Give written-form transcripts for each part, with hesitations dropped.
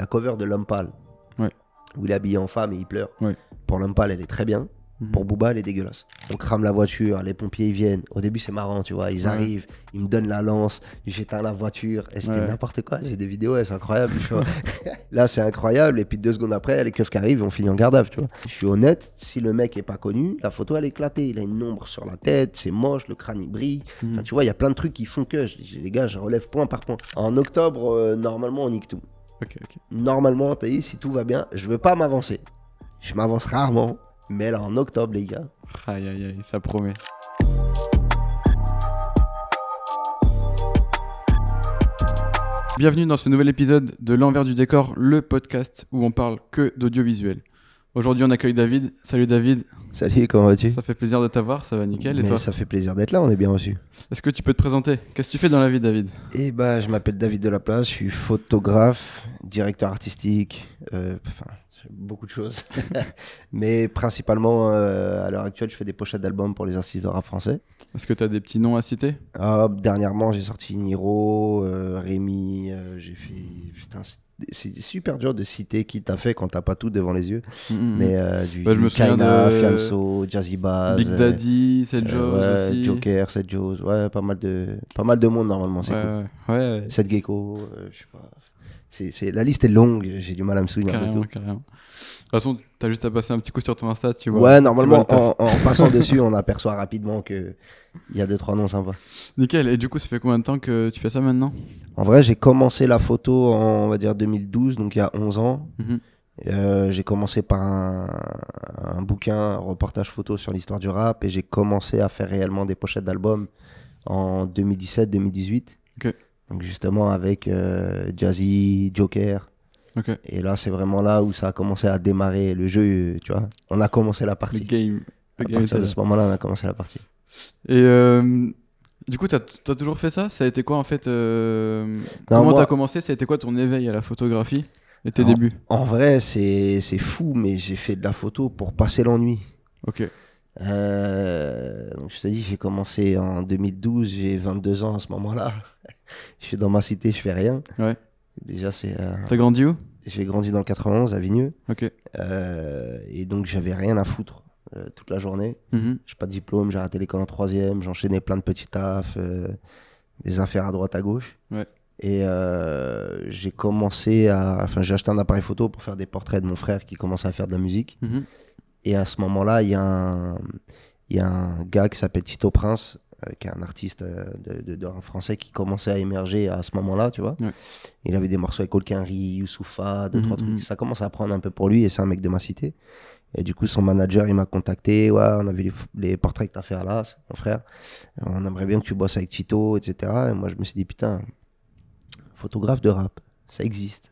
La cover de L'Homme Pâle, où il est habillé en femme et il pleure. Pour L'Homme Pâle, elle est très bien. Pour Booba, elle est dégueulasse. On crame la voiture, les pompiers ils viennent. Au début, c'est marrant, tu vois. Ils arrivent, ils me donnent la lance, j'éteins la voiture. Et c'était n'importe quoi. J'ai des vidéos, c'est incroyable. Tu vois. Là, c'est incroyable. Et puis 2 secondes après, les keufs qui arrivent, on finit en garde à vue, tu vois. Je suis honnête, si le mec est pas connu, la photo, elle est éclatée. Il a une ombre sur la tête, c'est moche, le crâne il brille. Enfin, tu vois, il y a plein de trucs qui font que. Je dis, les gars, je relève point par point. En octobre, normalement, on nique tout. Normalement, t'as dit, si tout va bien, je veux pas m'avancer. Je m'avance rarement. Mais là, en octobre, les gars. Aïe, aïe, aïe, ça promet. Bienvenue dans ce nouvel épisode de L'Envers du décor, le podcast où on parle que d'audiovisuel. Aujourd'hui, on accueille David. Salut David. Salut, comment vas-tu ? Ça fait plaisir de t'avoir, ça va nickel. Et toi ? Ça fait plaisir d'être là, on est bien reçus. Est-ce que tu peux te présenter ? Qu'est-ce que tu fais dans la vie, David ? Je m'appelle David Delaplace, je suis photographe, directeur artistique, beaucoup de choses. Mais principalement, à l'heure actuelle, je fais des pochettes d'albums pour les artistes de rap français. Est-ce que tu as des petits noms à citer ? Dernièrement, j'ai sorti Niro, Rémi, j'ai fait... Putain, c'est super dur de citer qui t'as fait quand t'as pas tout devant les yeux. Mais du je me souviens Kaina, de Fianso, Jazzy Bass, Big Daddy, Seth Jones aussi. Joker, Seth Jones, pas mal de monde normalement, c'est cool. Ouais. Seth Gecko, je sais pas. La liste est longue, j'ai du mal à me souvenir de tout. Carrément. De toute façon, t'as juste à passer un petit coup sur ton Insta, tu vois. Ouais, normalement, en passant dessus, on aperçoit rapidement qu'il y a 2-3 noms sympas. Nickel. Et du coup, ça fait combien de temps que tu fais ça maintenant ? En vrai, j'ai commencé la photo en, on va dire, 2012, donc il y a 11 ans. J'ai commencé par un bouquin, un reportage photo sur l'histoire du rap, et j'ai commencé à faire réellement des pochettes d'albums en 2017-2018. Ok. Donc justement avec Jazzy, Joker. Okay. Et là, c'est vraiment là où ça a commencé à démarrer le jeu, tu vois. On a commencé la partie. Le game. À partir de ce moment-là, on a commencé la partie. Et du coup, t'as toujours fait ça ? Ça a été quoi en fait Comment t'as commencé ? Ça a été quoi ton éveil à la photographie et tes débuts ? En vrai, c'est fou, mais j'ai fait de la photo pour passer l'ennui. Ok. Donc je te dis, j'ai commencé en 2012, j'ai 22 ans à ce moment-là. Je suis dans ma cité, je fais rien. Ouais. Déjà, c'est. T'as grandi où ? J'ai grandi dans le 91 à Vigneux. Ok. Et donc, j'avais rien à foutre toute la journée. J'ai pas de diplôme, j'ai raté l'école en 3e, j'enchaînais plein de petits tafs, des affaires à droite à gauche. Ouais. Et j'ai commencé à. Enfin, j'ai acheté un appareil photo pour faire des portraits de mon frère qui commençait à faire de la musique. Et à ce moment-là, il y a un gars qui s'appelle Tito Prince, qui est un artiste de rap français qui commençait à émerger à ce moment-là, tu vois. Ouais. Il avait des morceaux avec Olkinry, Youssoufa, 2-3 trucs. Ça commence à prendre un peu pour lui et c'est un mec de ma cité. Et du coup, son manager, il m'a contacté. Ouais, on a vu les portraits que t'as fait là, c'est mon frère. On aimerait bien que tu bosses avec Tito, etc. Et moi, je me suis dit, putain, photographe de rap, ça existe.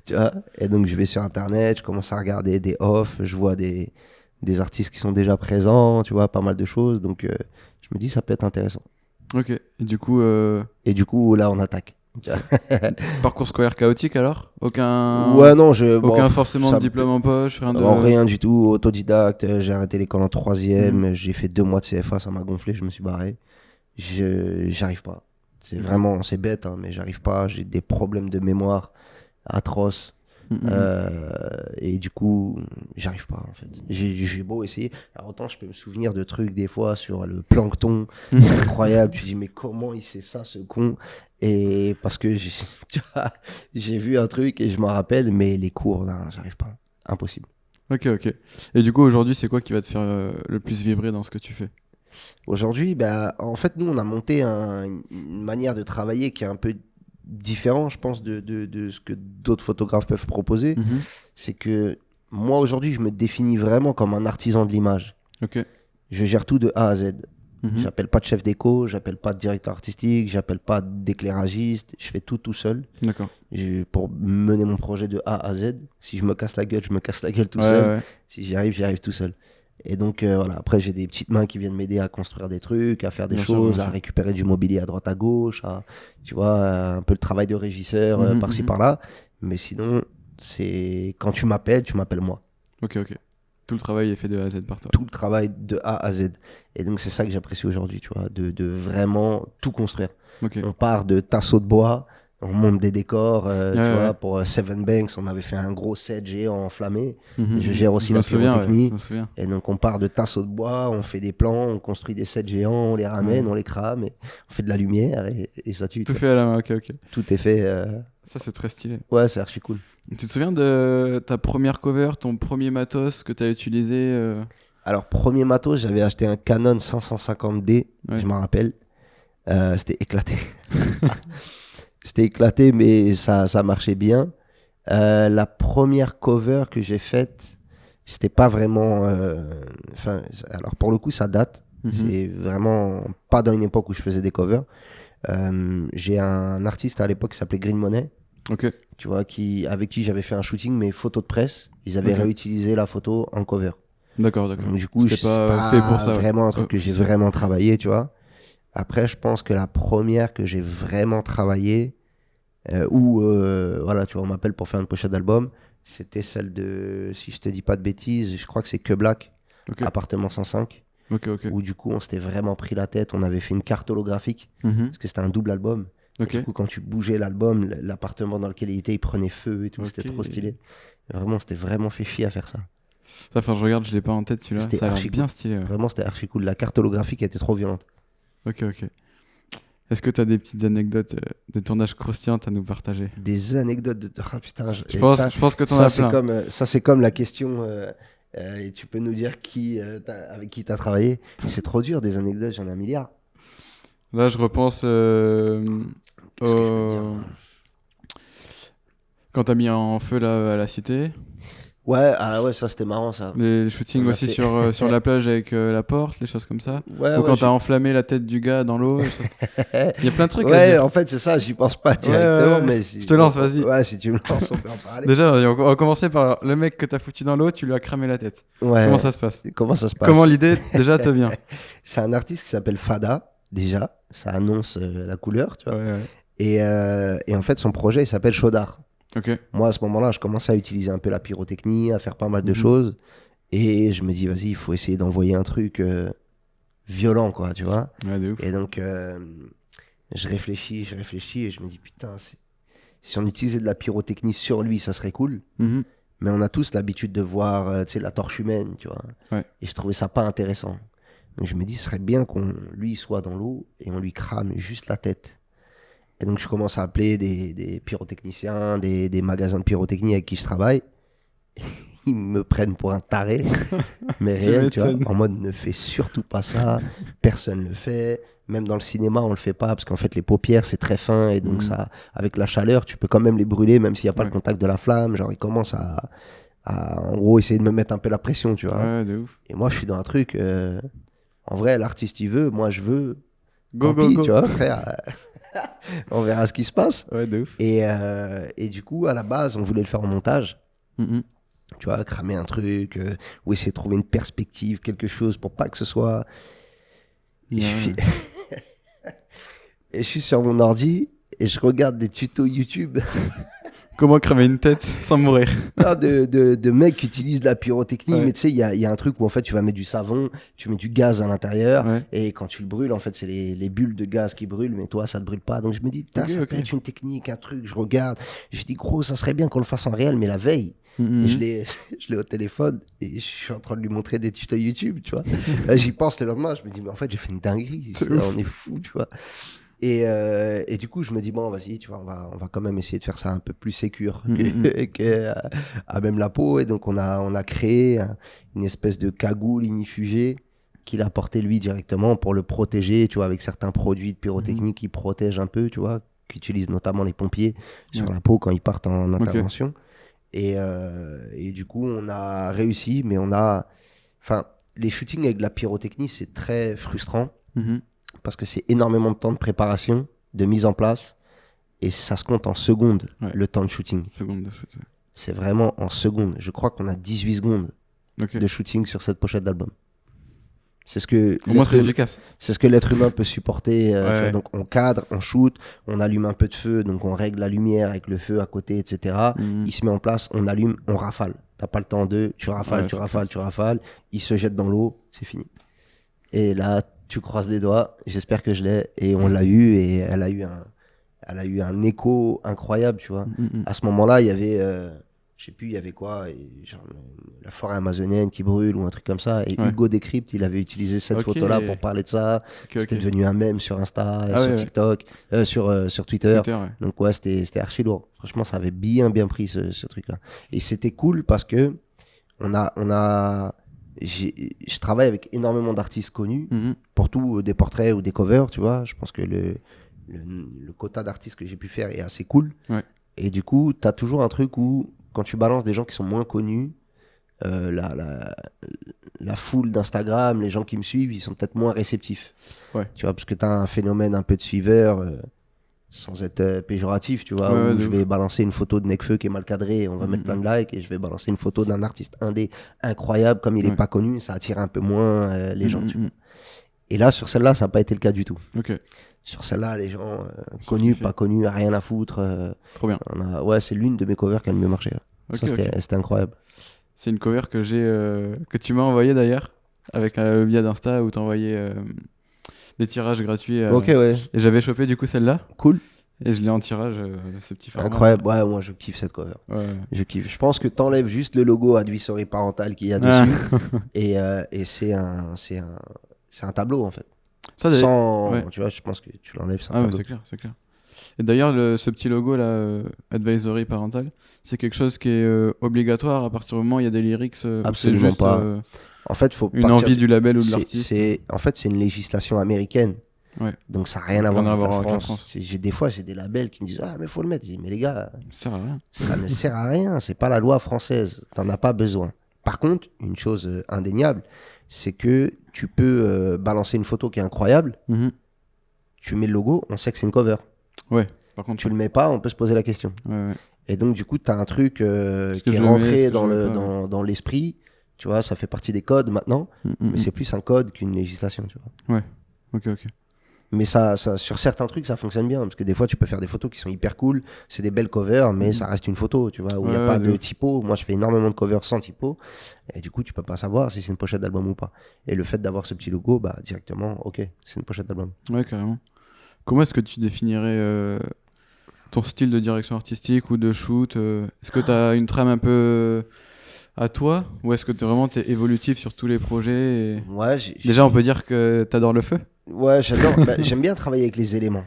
Tu vois. Et donc, je vais sur Internet, je commence à regarder des offs, je vois des artistes qui sont déjà présents, tu vois, pas mal de choses. Donc, je me dis, ça peut être intéressant. Ok. Et du coup, là, on attaque. Parcours scolaire chaotique alors ? Aucun forcément de diplôme en poche, rien du tout, autodidacte. J'ai arrêté l'école en 3e, j'ai fait 2 mois de CFA, ça m'a gonflé, je me suis barré. J'arrive pas. C'est vraiment, c'est bête, hein, mais j'arrive pas. J'ai des problèmes de mémoire atroces. Et du coup, j'arrive pas en fait. J'ai beau essayer. Alors autant je peux me souvenir de trucs des fois sur le plancton. C'est incroyable. Tu dis, mais comment il sait ça, ce con ? Et parce que j'ai vu un truc et je m'en rappelle, mais les cours, là, j'arrive pas. Impossible. Ok. Et du coup, aujourd'hui, c'est quoi qui va te faire le plus vibrer dans ce que tu fais ? Aujourd'hui, en fait, nous, on a monté une manière de travailler qui est un peu différent, je pense, de ce que d'autres photographes peuvent proposer. C'est que moi, aujourd'hui, je me définis vraiment comme un artisan de l'image. Ok. Je gère tout de A à Z. J'appelle pas de chef déco, j'appelle pas de directeur artistique, j'appelle pas d'éclairagiste. Je fais tout seul. D'accord. Pour mener mon projet de A à Z. Si je me casse la gueule, je me casse la gueule tout seul. Ouais. Si j'y arrive tout seul. Et donc, voilà. Après, j'ai des petites mains qui viennent m'aider à construire des trucs, à faire des choses, à récupérer du mobilier à droite à gauche, tu vois, un peu le travail de régisseur par-ci par-là. Mais sinon, c'est quand tu m'appelles moi. Ok. Tout le travail est fait de A à Z par toi. Tout le travail de A à Z. Et donc, c'est ça que j'apprécie aujourd'hui, tu vois, de vraiment tout construire. Okay. On part de tasseaux de bois, on monte des décors, tu vois, pour Seven Banks, on avait fait un gros set géant enflammé. Je gère aussi la pyrotechnie. Et donc, on part de tasseaux de bois, on fait des plans, on construit des sets géants, on les ramène, on les crame, et on fait de la lumière et ça tue. Tout fait à la main, ok. Tout est fait. Ça, c'est très stylé. Ouais, c'est archi cool. Tu te souviens de ta première cover, ton premier matos que tu as utilisé Alors, premier matos, j'avais acheté un Canon 550D, je m'en rappelle. C'était éclaté. C'était éclaté, mais ça marchait bien. La première cover que j'ai faite, c'était pas vraiment... alors, pour le coup, ça date. C'est vraiment pas dans une époque où je faisais des covers. J'ai un artiste à l'époque qui s'appelait Green Money. Tu vois, avec qui j'avais fait un shooting, mais photo de presse. Ils avaient réutilisé la photo en cover. D'accord. Donc, du coup, c'est pas fait pour ça. Vraiment un truc que j'ai vraiment travaillé, tu vois. Après, je pense que la première que j'ai vraiment travaillé, voilà, tu vois, on m'appelle pour faire une pochette d'album, c'était celle de, si je te dis pas de bêtises, je crois que c'est Que Black, Appartement 105. Où du coup, on s'était vraiment pris la tête. On avait fait une carte holographique, parce que c'était un double album. Du coup, quand tu bougeais l'album, l'appartement dans lequel il était, il prenait feu et tout. C'était trop stylé. Vraiment, c'était vraiment fait chier à faire ça. Enfin, je regarde, je l'ai pas en tête celui-là. C'était ça a l'air bien stylé. Vraiment, c'était archi cool. La carte holographique était trop violente. Ok. Est-ce que tu as des petites anecdotes de tournage croustillantes à nous partager? Des anecdotes de... Ah, putain, je pense que tu en as plein. Ça, c'est comme la question... et tu peux nous dire avec qui tu as travaillé. C'est trop dur, des anecdotes, j'en ai un milliard. Là, je repense... Qu'est-ce que je peux dire ? Quand tu as mis en feu à la cité. Ouais, ça c'était marrant ça. Les shootings aussi sur la plage avec la porte, les choses comme ça. Ou quand t'as enflammé la tête du gars dans l'eau. Il y a plein de trucs. Ouais, en fait c'est ça, j'y pense pas directement. Mais si... Je te lance, vas-y. Ouais, si tu me lances, on peut en parler. Déjà, on va commencer par le mec que t'as foutu dans l'eau, tu lui as cramé la tête. Ouais. Comment ça se passe? Comment l'idée déjà te vient? C'est un artiste qui s'appelle Fada, déjà. Ça annonce la couleur, tu vois. Et en fait, son projet il s'appelle Chaudard. Moi, à ce moment-là, je commençais à utiliser un peu la pyrotechnie, à faire pas mal de choses. Et je me dis, vas-y, il faut essayer d'envoyer un truc violent, quoi, tu vois. De ouf. Et donc, je réfléchis et je me dis, putain, si on utilisait de la pyrotechnie sur lui, ça serait cool. Mais on a tous l'habitude de voir, tu sais, la torche humaine, tu vois. Et je trouvais ça pas intéressant. Donc, je me dis, ce serait bien qu'on lui soit dans l'eau et on lui crame juste la tête. Et donc, je commence à appeler des pyrotechniciens, des magasins de pyrotechnie avec qui je travaille. Ils me prennent pour un taré, mais réel, tu vois, en mode ne fais surtout pas ça, personne le fait. Même dans le cinéma, on le fait pas parce qu'en fait, les paupières, c'est très fin et donc ça, avec la chaleur, tu peux quand même les brûler, même s'il n'y a pas le contact de la flamme. Genre, ils commencent à, en gros, essayer de me mettre un peu la pression, tu vois. Ouais, de ouf. Et moi, je suis dans un truc, en vrai, l'artiste, il veut, moi, je veux. Go. Tu vois, frère. On verra ce qui se passe. Ouais, de ouf. Et du coup, à la base, on voulait le faire en montage. Tu vois, cramer un truc, ou essayer de trouver une perspective, quelque chose pour pas que ce soit... Et je suis sur mon ordi et je regarde des tutos YouTube. Comment cramer une tête sans mourir? Non, de mecs qui utilisent la pyrotechnie, mais tu sais, il y a un truc où en fait tu vas mettre du savon, tu mets du gaz à l'intérieur, et quand tu le brûles, en fait, c'est les bulles de gaz qui brûlent, mais toi, ça te brûle pas. Donc je me dis, putain, ça peut être une technique, un truc, je regarde. Je dis, gros, ça serait bien qu'on le fasse en réel, mais la veille. Et je l'ai au téléphone et je suis en train de lui montrer des tutos YouTube, tu vois. Là, j'y pense le lendemain, je me dis, mais en fait, j'ai fait une dinguerie. On est fou, tu vois. Et du coup, je me dis, bon, vas-y, tu vois, on va quand même essayer de faire ça un peu plus sécure à même la peau. Et donc, on a créé une espèce de cagoule ignifugée qu'il a porté lui directement pour le protéger, tu vois, avec certains produits de pyrotechnie qui protègent un peu, tu vois, qu'utilisent notamment les pompiers sur la peau quand ils partent en intervention. Et du coup, on a réussi, mais enfin, les shootings avec de la pyrotechnie, c'est très frustrant. Parce que c'est énormément de temps de préparation, de mise en place, et ça se compte en secondes, le temps de shooting. C'est vraiment en secondes. Je crois qu'on a 18 secondes de shooting sur cette pochette d'album. C'est ce que pour moi, c'est efficace. C'est ce que l'être humain peut supporter. Tu vois, donc on cadre, on shoot, on allume un peu de feu, donc on règle la lumière avec le feu à côté, etc. Il se met en place, on allume, on rafale. T'as pas le temps tu rafales, tu rafales. Il se jette dans l'eau, c'est fini. Et là, tu croises les doigts, j'espère que je l'ai, et on l'a eu, et elle a eu elle a eu un écho incroyable, tu vois. À ce moment-là, il y avait, je sais plus, il y avait quoi, genre, la forêt amazonienne qui brûle ou un truc comme ça. Et Hugo Décrypte, il avait utilisé cette photo-là pour parler de ça. C'était devenu un mème sur Insta, sur TikTok, sur Twitter. Donc ouais, c'était archi lourd. Franchement, ça avait bien pris ce truc-là. Et c'était cool parce que je travaille avec énormément d'artistes connus pour tout, des portraits ou des covers, tu vois. Je pense que le quota d'artistes que j'ai pu faire est assez cool. Et du coup, tu as toujours un truc où, quand tu balances des gens qui sont moins connus, la foule d'Instagram, les gens qui me suivent, ils sont peut-être moins réceptifs. Tu vois, parce que tu as un phénomène un peu de suiveur, sans être péjoratif, tu vois, où je vais balancer une photo de Nekfeu qui est mal cadrée, on va mettre plein de likes, et je vais balancer une photo d'un artiste indé incroyable, comme il n'est pas connu, ça attire un peu moins les gens, tu vois. Et là, sur celle-là, ça n'a pas été le cas du tout. Sur celle-là, les gens connus, pas connus, rien à foutre. Trop bien. Ouais, c'est l'une de mes covers qui a le mieux marché. Ça, c'était incroyable. C'est une cover que tu m'as envoyée d'ailleurs, avec le biais d'Insta où tu envoyé des tirages gratuits. Et j'avais chopé du coup celle-là. Cool. Et je l'ai en tirage, ce petit format. Incroyable. Ouais, moi je kiffe cette cover. Je kiffe. Je pense que t'enlèves juste le logo Advisory Parental qu'il y a dessus. Et c'est un tableau en fait. Ça, tu vois, je pense que tu l'enlèves, c'est un tableau. C'est clair. Et d'ailleurs, ce petit logo là, Advisory Parental, c'est quelque chose qui est obligatoire à partir du moment où il y a des lyrics. Absolument juste, pas. En fait, faut une envie du label ou de l'artiste. En fait, c'est une législation américaine. Donc ça n'a rien à voir avec la France. Des fois, j'ai des labels qui me disent mais faut le mettre. Je dis mais les gars, ça ne sert à rien. C'est pas la loi française. T'en as pas besoin. Par contre, une chose indéniable, c'est que tu peux balancer une photo qui est incroyable. Tu mets le logo, on sait que c'est une cover. Par contre, tu le mets pas, on peut se poser la question. Et donc du coup, tu as un truc qui est rentré dans l'esprit. Tu vois, ça fait partie des codes maintenant, mais c'est plus un code qu'une législation, tu vois. Ok. Mais ça, sur certains trucs, ça fonctionne bien, parce que des fois, tu peux faire des photos qui sont hyper cool, c'est des belles covers, mais ça reste une photo, tu vois, où il n'y a pas de typo. Moi, je fais énormément de covers sans typo, et du coup, tu peux pas savoir si c'est une pochette d'album ou pas. Et le fait d'avoir ce petit logo, bah, directement, ok, c'est une pochette d'album. Ouais, carrément. Comment est-ce que tu définirais ton style de direction artistique ou de shoot Est-ce que tu as une trame un peu à toi, ou est-ce que t'es évolutif sur tous les projets Déjà, on peut dire que t'adores le feu. Ouais, j'adore. J'aime bien travailler avec les éléments.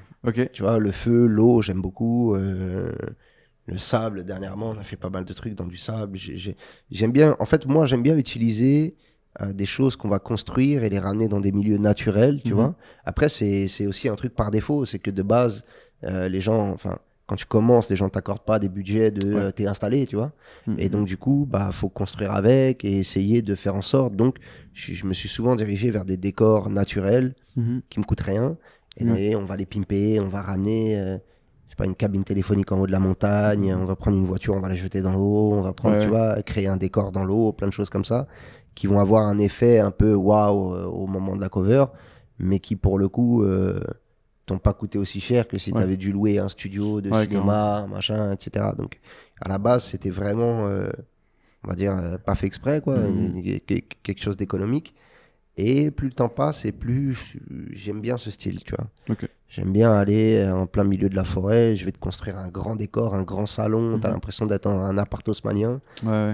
Tu vois, le feu, l'eau, j'aime beaucoup. Le sable, dernièrement, on a fait pas mal de trucs dans du sable. J'aime bien. En fait, moi, j'aime bien utiliser des choses qu'on va construire et les ramener dans des milieux naturels, tu vois. Après, c'est aussi un truc par défaut, c'est que de base, les gens, enfin, quand tu commences, les gens ne t'accordent pas des budgets de t'es installé, tu vois. Et donc, du coup, bah, faut construire avec et essayer de faire en sorte. Donc, je me suis souvent dirigé vers des décors naturels qui me coûtent rien. Et on va les pimper, on va ramener, je sais pas, une cabine téléphonique en haut de la montagne, on va prendre une voiture, on va la jeter dans l'eau, on va prendre, tu vois, créer un décor dans l'eau, plein de choses comme ça, qui vont avoir un effet un peu waouh au moment de la cover, mais qui, pour le coup, t'ont pas coûté aussi cher que si t'avais dû louer un studio de cinéma, machin, etc. Donc, à la base, c'était vraiment, on va dire, pas fait exprès, quoi, quelque chose d'économique. Et plus le temps passe, et plus j'aime bien ce style, tu vois. J'aime bien aller en plein milieu de la forêt, je vais te construire un grand décor, un grand salon, t'as l'impression d'être dans un appart haussmannien,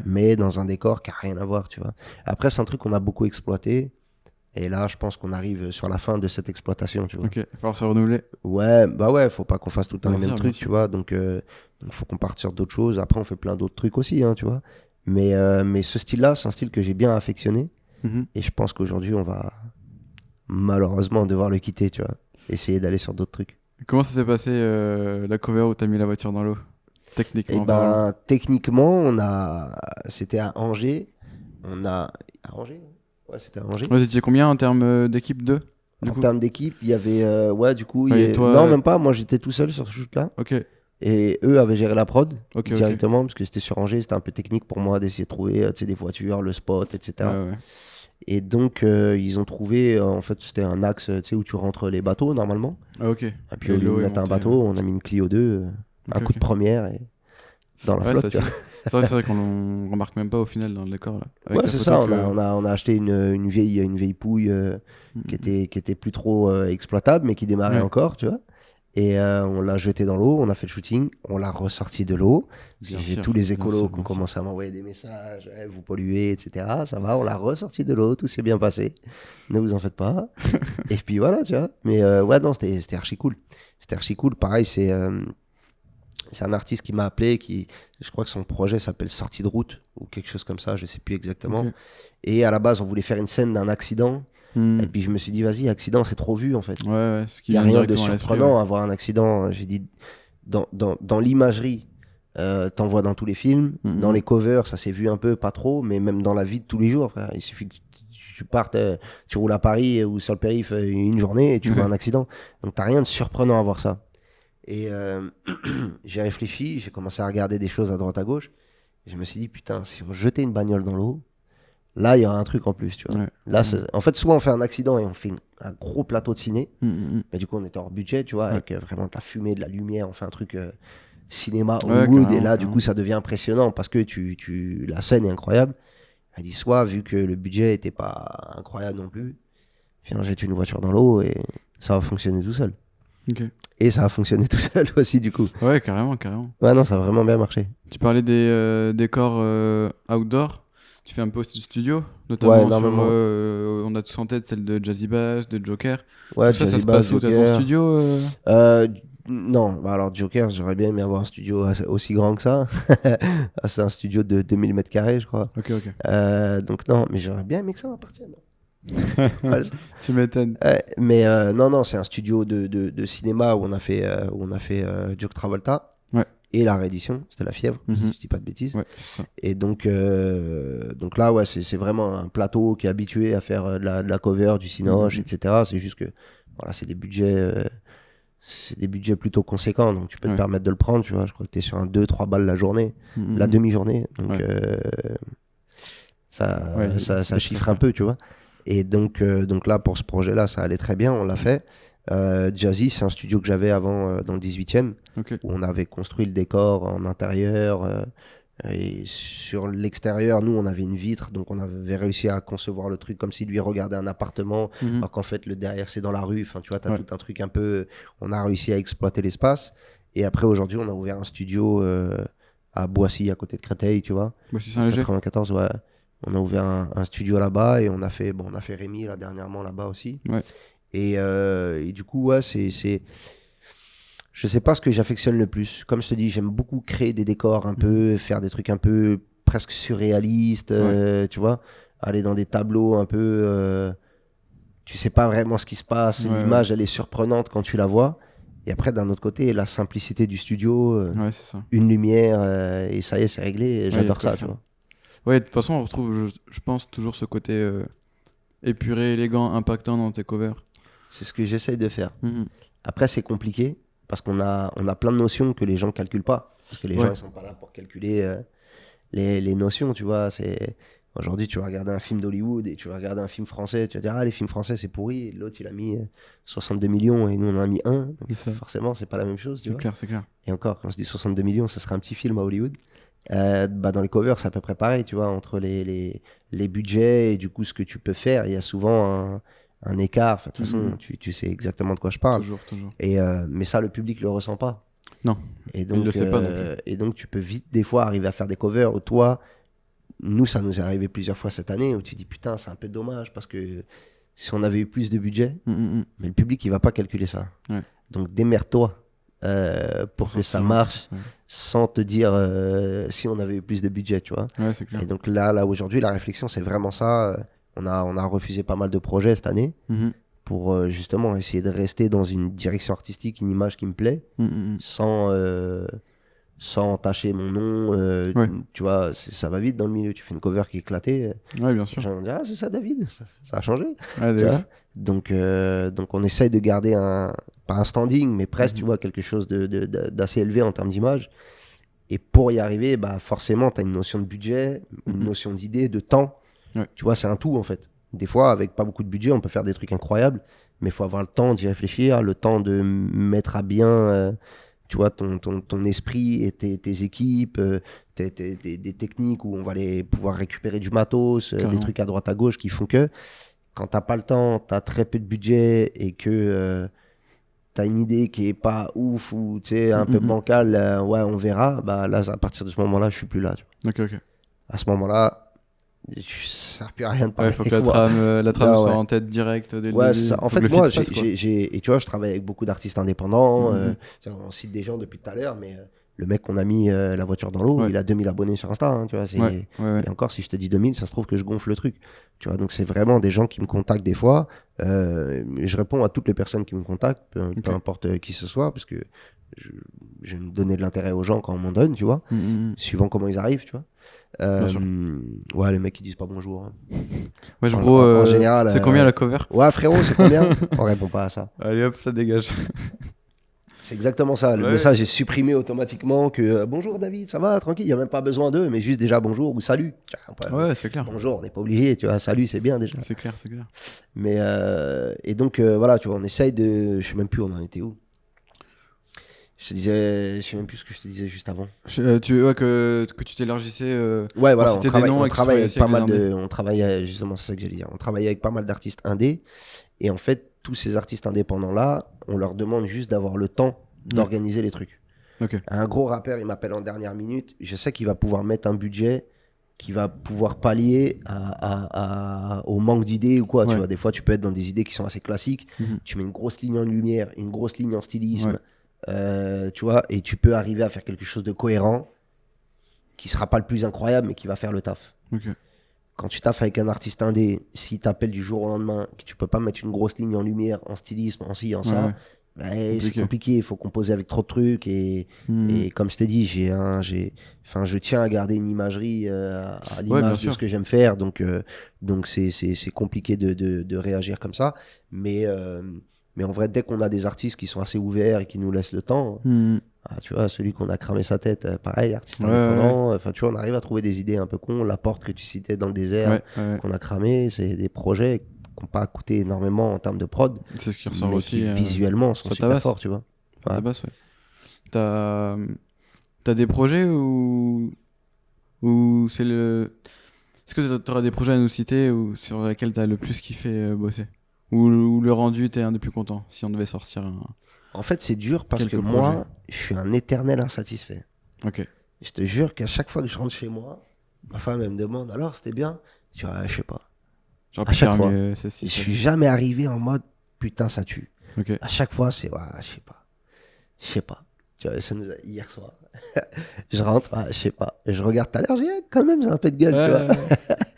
mais dans un décor qui n'a rien à voir, tu vois. Après, c'est un truc qu'on a beaucoup exploité. Et là, je pense qu'on arrive sur la fin de cette exploitation, tu vois. Il va falloir se renouveler. Ouais, faut pas qu'on fasse tout le temps les mêmes trucs, tu vois. Donc, faut qu'on parte sur d'autres choses. Après, on fait plein d'autres trucs aussi, hein, tu vois. Mais ce style-là, c'est un style que j'ai bien affectionné. Et je pense qu'aujourd'hui, on va malheureusement devoir le quitter, tu vois. Essayer d'aller sur d'autres trucs. Comment ça s'est passé, la cover où t'as mis la voiture dans l'eau, techniquement? Techniquement, c'était à Angers. À Angers? Ouais, c'était à Angers. Vous étiez combien en termes d'équipe 2 En termes d'équipe, il y avait... non, même pas. Moi, j'étais tout seul sur ce shoot-là. Et eux avaient géré la prod directement, parce que c'était sur Angers. C'était un peu technique pour moi d'essayer de trouver des voitures, le spot, etc. Et donc, ils ont trouvé... en fait, c'était un axe où tu rentres les bateaux, normalement. Et puis, au lieu de mettre un bateau, on a mis une Clio 2, un coup de première, et dans la flotte, tu vois. C'est vrai qu'on remarque même pas au final dans le décor là. Ouais, c'est ça. On a acheté une vieille pouille qui était plus trop exploitable, mais qui démarrait encore, tu vois. Et on l'a jeté dans l'eau, on a fait le shooting, on l'a ressorti de l'eau. J'ai tous les écolos qui ont commencé à m'envoyer des messages, vous polluez, etc. Ça va, on l'a ressorti de l'eau, tout s'est bien passé. Ne vous en faites pas. Et puis voilà, tu vois. Mais ouais, non, c'était archi cool. C'était archi cool. Pareil, c'est un artiste qui m'a appelé, je crois que son projet s'appelle Sortie de route ou quelque chose comme ça, je sais plus exactement. Okay. Et à la base, on voulait faire une scène d'un accident. Et puis je me suis dit, vas-y, accident, c'est trop vu en fait. Ouais, il n'y a rien de surprenant à avoir un accident. J'ai dit, dans l'imagerie, t'en vois dans tous les films. Dans les covers, ça s'est vu un peu, pas trop, mais même dans la vie de tous les jours, frère, il suffit que tu partes, tu roules à Paris ou sur le périph' une journée et tu vois un accident. Donc t'as rien de surprenant à voir ça. Et j'ai réfléchi, j'ai commencé à regarder des choses à droite à gauche. Et je me suis dit, putain, si on jetait une bagnole dans l'eau, là, il y aura un truc en plus, tu vois. Ouais. Là, en fait, soit on fait un accident et on fait un gros plateau de ciné, mais du coup, on était hors budget, tu vois, avec vraiment de la fumée, de la lumière, on fait un truc cinéma Hollywood, et là, du coup, ça devient impressionnant parce que la scène est incroyable. Elle dit, soit, vu que le budget n'était pas incroyable non plus, on jette une voiture dans l'eau et ça va fonctionner tout seul. Okay. Et ça a fonctionné tout seul aussi, du coup. Ouais, carrément. Ouais, non, ça a vraiment bien marché. Tu parlais des décors outdoor. Tu fais un peu aussi de studio, notamment sur, on a tous en tête celle de Jazzy Bass, de Joker. Ouais, ça se passe où? T'as ton studio Non, bah alors Joker, j'aurais bien aimé avoir un studio aussi grand que ça. C'est un studio de 2000 m², je crois. Ok. Donc non, mais j'aurais bien aimé que ça appartienne. Tu m'étonnes. Mais non, c'est un studio de cinéma où on a fait Joke Travolta. Ouais. Et la réédition, c'était La Fièvre, si je dis pas de bêtises. Ouais, c'est ça. Et donc là, ouais, c'est vraiment un plateau qui est habitué à faire de la cover, du cinoche, etc. C'est juste que voilà, c'est des budgets plutôt conséquents, donc tu peux te permettre de le prendre, tu vois. Je crois que tu es sur un 2-3 balles la journée, la demi-journée. Donc ça chiffre un peu, tu vois. Et donc là, pour ce projet-là, ça allait très bien, on l'a fait. Jazzy, c'est un studio que j'avais avant dans le 18e, où on avait construit le décor en intérieur. Et sur l'extérieur, nous, on avait une vitre, donc on avait réussi à concevoir le truc comme si lui regardait un appartement, alors qu'en fait, le derrière, c'est dans la rue. Enfin, tu vois, t'as tout un truc un peu... On a réussi à exploiter l'espace. Et après, aujourd'hui, on a ouvert un studio à Boissy, à côté de Créteil, tu vois. Boissy-Saint-Léger. 94, ouais. On a ouvert un studio là-bas et on a fait Rémi, là, dernièrement, là-bas aussi. Ouais. Et du coup, ouais, je sais pas ce que j'affectionne le plus. Comme je te dis, j'aime beaucoup créer des décors un peu, faire des trucs un peu presque surréalistes, tu vois. Aller dans des tableaux un peu... tu sais pas vraiment ce qui se passe. L'image, elle est surprenante quand tu la vois. Et après, d'un autre côté, la simplicité du studio, c'est ça. une lumière, et ça y est, c'est réglé. Et j'adore ça, tu vois. Ouais, de toute façon, on retrouve, je pense, toujours ce côté épuré, élégant, impactant dans tes covers. C'est ce que j'essaye de faire. Après, c'est compliqué parce qu'on a plein de notions que les gens ne calculent pas. Parce que les gens ne sont pas là pour calculer les notions, tu vois. Aujourd'hui, tu vas regarder un film d'Hollywood et tu vas regarder un film français. Tu vas dire, les films français, c'est pourri. L'autre, il a mis 62 millions et nous, on en a mis 1. Donc, forcément, c'est pas la même chose. Tu vois. C'est clair. Et encore, quand je dis 62 millions, ça serait un petit film à Hollywood. Dans les covers, c'est à peu près pareil, tu vois, entre les budgets et du coup ce que tu peux faire, il y a souvent un écart. De toute façon, tu sais exactement de quoi je parle. Toujours. Mais ça, le public le ressent pas. Non, et donc, il le sait pas non plus. Et donc, tu peux vite, des fois, arriver à faire des covers où toi, nous, ça nous est arrivé plusieurs fois cette année, où tu dis, putain, c'est un peu dommage parce que si on avait eu plus de budget, mais le public, il va pas calculer ça. Ouais. Donc, démerde-toi. Pour que ça marche sans te dire si on avait eu plus de budget, tu vois. Ouais, c'est clair. Et donc là aujourd'hui, la réflexion, c'est vraiment ça. On a refusé pas mal de projets cette année pour justement essayer de rester dans une direction artistique, une image qui me plaît, sans entacher mon nom. Tu vois, ça va vite dans le milieu. Tu fais une cover qui est éclatée. Ouais, bien sûr. Les gens vont dire, c'est ça, David, ça a changé. Ouais, tu vois. Donc on essaye de garder pas un standing, mais presque, tu vois, quelque chose d'assez élevé en termes d'image. Et pour y arriver, bah, forcément, tu as une notion de budget, une notion d'idée, de temps. Ouais. Tu vois, c'est un tout, en fait. Des fois, avec pas beaucoup de budget, on peut faire des trucs incroyables, mais il faut avoir le temps d'y réfléchir, le temps de mettre à bien tu vois, ton esprit et tes équipes, des techniques où on va pouvoir récupérer du matos, des trucs à droite à gauche qui font que quand t'as pas le temps, t'as très peu de budget et que t'as une idée qui est pas ouf ou tu sais un peu bancale, ouais on verra, bah là à partir de ce moment-là je suis plus là, tu vois. Ok. À ce moment-là ça sert plus à rien de parler. Il faut que la trame soit en tête directe dès le début. En fait moi et tu vois je travaille avec beaucoup d'artistes indépendants, on cite des gens depuis tout à l'heure, mais le mec qu'on a mis la voiture dans l'eau, il a 2000 abonnés sur Insta, hein, tu vois, et encore si je te dis 2000, ça se trouve que je gonfle le truc, tu vois, donc c'est vraiment des gens qui me contactent des fois, je réponds à toutes les personnes qui me contactent, peu importe qui ce soit, parce que je vais me donner de l'intérêt aux gens quand on m'en donne, tu vois, suivant comment ils arrivent, tu vois. Ouais, les mecs qui disent pas bonjour. Hein. Ouais, en général, c'est combien la cover? Ouais, frérot, c'est combien? On répond pas à ça. Allez hop, ça dégage. C'est exactement ça. Le message est supprimé automatiquement que bonjour David, ça va, tranquille, il n'y a même pas besoin d'eux, mais juste déjà bonjour ou salut. Ouais, c'est clair. Bonjour, on n'est pas obligé, tu vois, salut, c'est bien déjà. C'est clair. Mais et donc voilà, tu vois, on essaye de. Je sais même plus, on en était où. Je te disais, je sais même plus ce que je te disais juste avant. Que tu t'élargissais. Ouais, voilà, on travaille avec pas mal de. On travaille, justement, c'est ça que j'allais dire. On travaille avec pas mal d'artistes indés. Et en fait, tous ces artistes indépendants-là, on leur demande juste d'avoir le temps d'organiser les trucs. Okay. Un gros rappeur, il m'appelle en dernière minute. Je sais qu'il va pouvoir mettre un budget qui va pouvoir pallier au manque d'idées ou quoi. Tu vois, des fois, tu peux être dans des idées qui sont assez classiques. Tu mets une grosse ligne en lumière, une grosse ligne en stylisme. Tu vois, et tu peux arriver à faire quelque chose de cohérent qui sera pas le plus incroyable mais qui va faire le taf. Quand tu taffes avec un artiste indé, s'il t'appelle du jour au lendemain, que tu peux pas mettre une grosse ligne en lumière, en stylisme, en ci, en ça, c'est compliqué. Il faut composer avec trop de trucs et comme je t'ai dit, je tiens à garder une imagerie à l'image de ce que j'aime faire, donc c'est compliqué de réagir comme ça, mais en vrai, dès qu'on a des artistes qui sont assez ouverts et qui nous laissent le temps, tu vois, celui qu'on a cramé sa tête, pareil, artiste indépendant, enfin, tu vois, on arrive à trouver des idées un peu cons. La porte que tu citais dans le désert, qu'on a cramé, c'est des projets qui n'ont pas coûté énormément en termes de prod. C'est ce qui ressort aussi. Qui, visuellement, sont super forts, tu vois. T'as des projets où c'est le... Est-ce que t'auras des projets à nous citer ou sur lesquels t'as le plus kiffé bosser? Ou le rendu, t'es un des plus contents, si on devait sortir En fait, c'est dur parce que moi, je suis un éternel insatisfait. Ok. Je te jure qu'à chaque fois que je rentre chez moi, ma femme, elle me demande, alors, c'était bien? Je dis, je sais pas. À chaque fois. Je suis jamais arrivé en mode, putain, ça tue. Okay. À chaque fois, c'est, je sais pas. Tu vois, ça nous a... Hier soir, je rentre, je sais pas. Et je regarde tout à l'heure, je dis, quand même, c'est un peu de gueule, tu vois.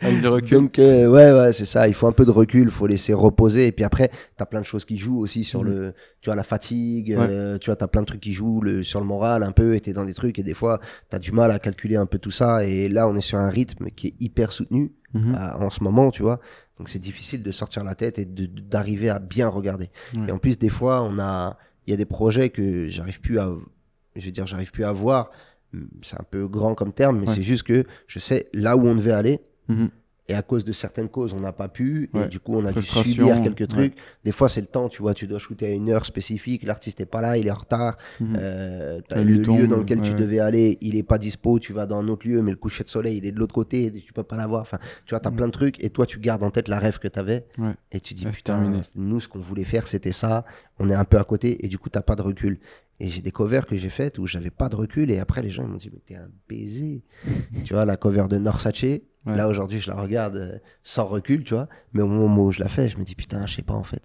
Avec du recul. Donc, ouais, c'est ça. Il faut un peu de recul, il faut laisser reposer. Et puis après, tu as plein de choses qui jouent aussi sur tu vois, la fatigue. Tu vois, tu as plein de trucs qui jouent sur le moral un peu. Et tu es dans des trucs. Et des fois, tu as du mal à calculer un peu tout ça. Et là, on est sur un rythme qui est hyper soutenu en ce moment, tu vois. Donc, c'est difficile de sortir la tête et d'arriver à bien regarder. Et en plus, des fois, il y a des projets que j'arrive plus à voir. C'est un peu grand comme terme, mais c'est juste que je sais là où on devait aller. Et à cause de certaines causes, on n'a pas pu. Et du coup, on a dû subir quelques trucs. Des fois, c'est le temps, tu vois, tu dois shooter à une heure spécifique. L'artiste n'est pas là, il est en retard. Le lieu dans lequel tu devais aller, il n'est pas dispo. Tu vas dans un autre lieu, mais le coucher de soleil, il est de l'autre côté. Et tu peux pas l'avoir. Enfin, tu vois, tu as plein de trucs. Et toi, tu gardes en tête la rêve que tu avais. Et tu dis, putain, nous, ce qu'on voulait faire, c'était ça. On est un peu à côté. Et du coup, tu n'as pas de recul. Et j'ai des covers que j'ai faites où j'avais pas de recul. Et après, les gens ils m'ont dit, mais t'es un baiser. Tu vois, la cover de Norsace. Là, aujourd'hui, je la regarde sans recul, tu vois. Mais au moment où je la fais, je me dis, putain, je sais pas, en fait.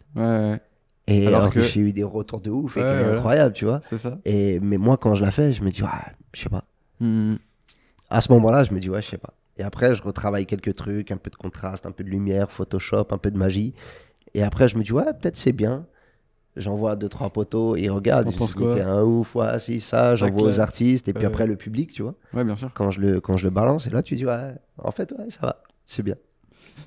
Et alors que j'ai eu des retours de ouf et qu'elle est incroyable, tu vois. C'est ça. Mais moi, quand je la fais, je me dis, je sais pas. À ce moment-là, je me dis, je sais pas. Et après, je retravaille quelques trucs, un peu de contraste, un peu de lumière, Photoshop, un peu de magie. Et après, je me dis, peut-être c'est bien. J'envoie 2-3 potos et ils regardent. On pense quoi? T'es un ouf, si, ça. J'envoie aux artistes et puis après le public, tu vois. Ouais, bien sûr. Quand je le balance, et là, tu dis, en fait, ça va, c'est bien.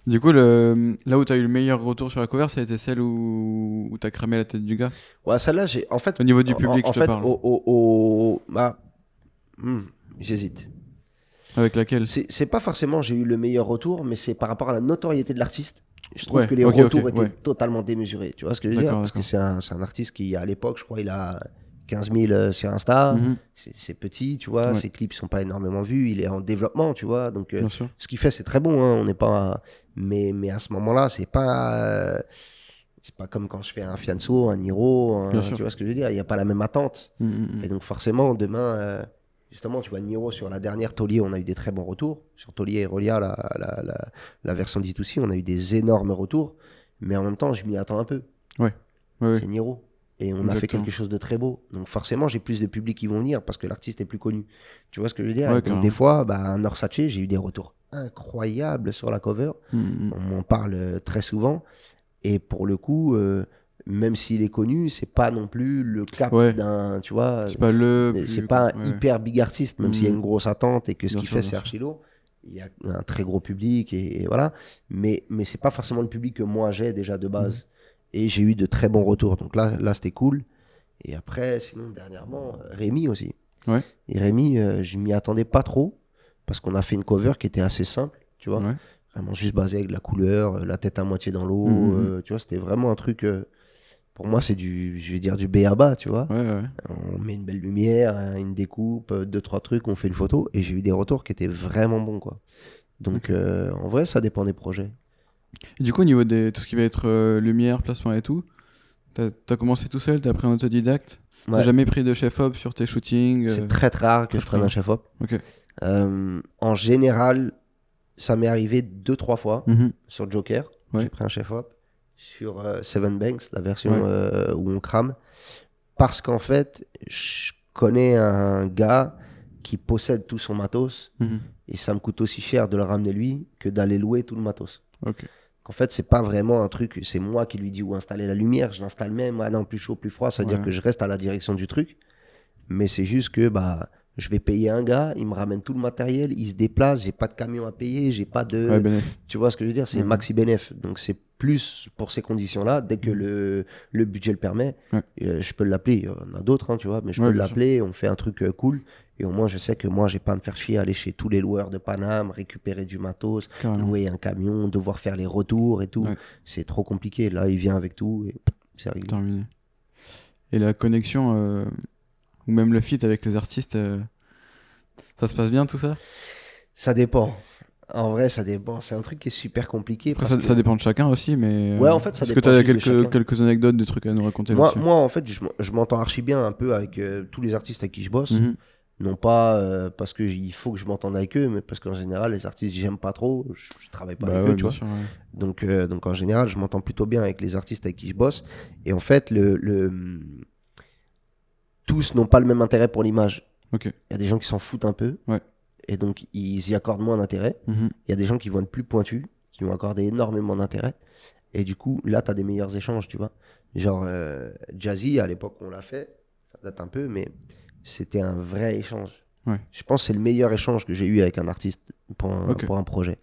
Du coup, là où tu as eu le meilleur retour sur la cover, ça a été celle où tu as cramé la tête du gars? Ouais, celle-là, en fait. Au niveau du public, je te parle. J'hésite. Avec laquelle? C'est pas forcément j'ai eu le meilleur retour, mais c'est par rapport à la notoriété de l'artiste. Je trouve que les retours étaient totalement démesurés. Tu vois ce que je veux dire? Parce que c'est un artiste qui, à l'époque, je crois, il a 15 000 sur Insta. C'est petit, tu vois. Ses clips ne sont pas énormément vus. Il est en développement, tu vois. Donc, ce qu'il fait, c'est très bon. Hein. On n'est pas... mais à ce moment-là, c'est pas... C'est pas comme quand je fais un Fianso, un Niro, tu vois ce que je veux dire, il n'y a pas la même attente. Et donc forcément, demain, justement, tu vois, Niro, sur la dernière Taulier, on a eu des très bons retours. Sur Taulier et Rolia, la version D2C, on a eu des énormes retours. Mais en même temps, je m'y attends un peu. Ouais. C'est Niro. Et on a fait quelque chose de très beau. Donc forcément, j'ai plus de public qui vont venir parce que l'artiste est plus connu. Tu vois ce que je veux dire? Donc des fois, un Orsace, j'ai eu des retours incroyables sur la cover. On m'en parle très souvent. Et pour le coup, même s'il est connu, c'est pas non plus le cap d'un, tu vois. C'est pas un hyper big artiste, même s'il y a une grosse attente et que ce qu'il fait, c'est archi lourd. Il y a un très gros public et voilà. Mais c'est pas forcément le public que moi j'ai déjà de base. Et j'ai eu de très bons retours. Donc là c'était cool. Et après, sinon, dernièrement, Rémi aussi. Ouais. Et Rémi, je m'y attendais pas trop parce qu'on a fait une cover qui était assez simple, tu vois. Ouais. Vraiment juste basé avec la couleur, la tête à moitié dans l'eau. Tu vois, c'était vraiment un truc. Pour moi, c'est je vais dire du b.a.-ba, tu vois. Ouais. On met une belle lumière, une découpe, 2-3 trucs, on fait une photo. Et j'ai eu des retours qui étaient vraiment bons, quoi. Donc, en vrai, ça dépend des projets. Et du coup, au niveau de tout ce qui va être lumière, placement et tout, t'as commencé tout seul, t'as pris un autodidacte. T'as jamais pris de chef-op sur tes shootings? C'est très très rare que je prenne un chef-op. Ok. En général, ça m'est arrivé 2-3 fois sur Joker. J'ai pris un chef-op. Sur Seven Banks, la version où on crame. Parce qu'en fait, je connais un gars qui possède tout son matos. Et ça me coûte aussi cher de le ramener lui que d'aller louer tout le matos. Ok. En fait, c'est pas vraiment un truc, c'est moi qui lui dis où installer la lumière, je l'installe même, non, plus chaud, plus froid, ça veut dire que je reste à la direction du truc. Mais c'est juste que je vais payer un gars, il me ramène tout le matériel, il se déplace, j'ai pas de camion à payer, j'ai pas de... Tu vois ce que je veux dire? C'est maxi bénéf. Donc c'est plus pour ces conditions-là, dès que le budget le permet, je peux l'appeler. Il y en a d'autres, hein, tu vois, mais je peux l'appeler, on fait un truc cool. Et au moins, je sais que moi, j'ai pas à me faire chier à aller chez tous les loueurs de Paname, récupérer du matos, louer un camion, devoir faire les retours et tout. C'est trop compliqué. Là, il vient avec tout et c'est réglé. Terminé. Et la connexion, ou même le feat avec les artistes, ça se passe bien tout ça? Ça dépend. En vrai, ça dépend. C'est un truc qui est super compliqué. Après, ça dépend de chacun aussi, mais... Ouais, en fait, ça dépend. Est-ce que tu as quelques anecdotes, des trucs à nous raconter là-dessus? Moi, en fait, je m'entends archi bien un peu avec tous les artistes avec qui je bosse. Non pas parce qu'il faut que je m'entende avec eux, mais parce qu'en général, les artistes, j'aime pas trop. Je travaille pas avec eux, tu vois. Sûr, Donc, en général, je m'entends plutôt bien avec les artistes avec qui je bosse. Et en fait, tous n'ont pas le même intérêt pour l'image. Il y a des gens qui s'en foutent un peu. Et donc, ils y accordent moins d'intérêt. Il y a des gens qui vont être plus pointus, qui vont accorder énormément d'intérêt. Et du coup, là, tu as des meilleurs échanges, tu vois. Genre, Jazzy, à l'époque où on l'a fait, ça date un peu, mais c'était un vrai échange. Je pense que c'est le meilleur échange que j'ai eu avec un artiste pour un projet.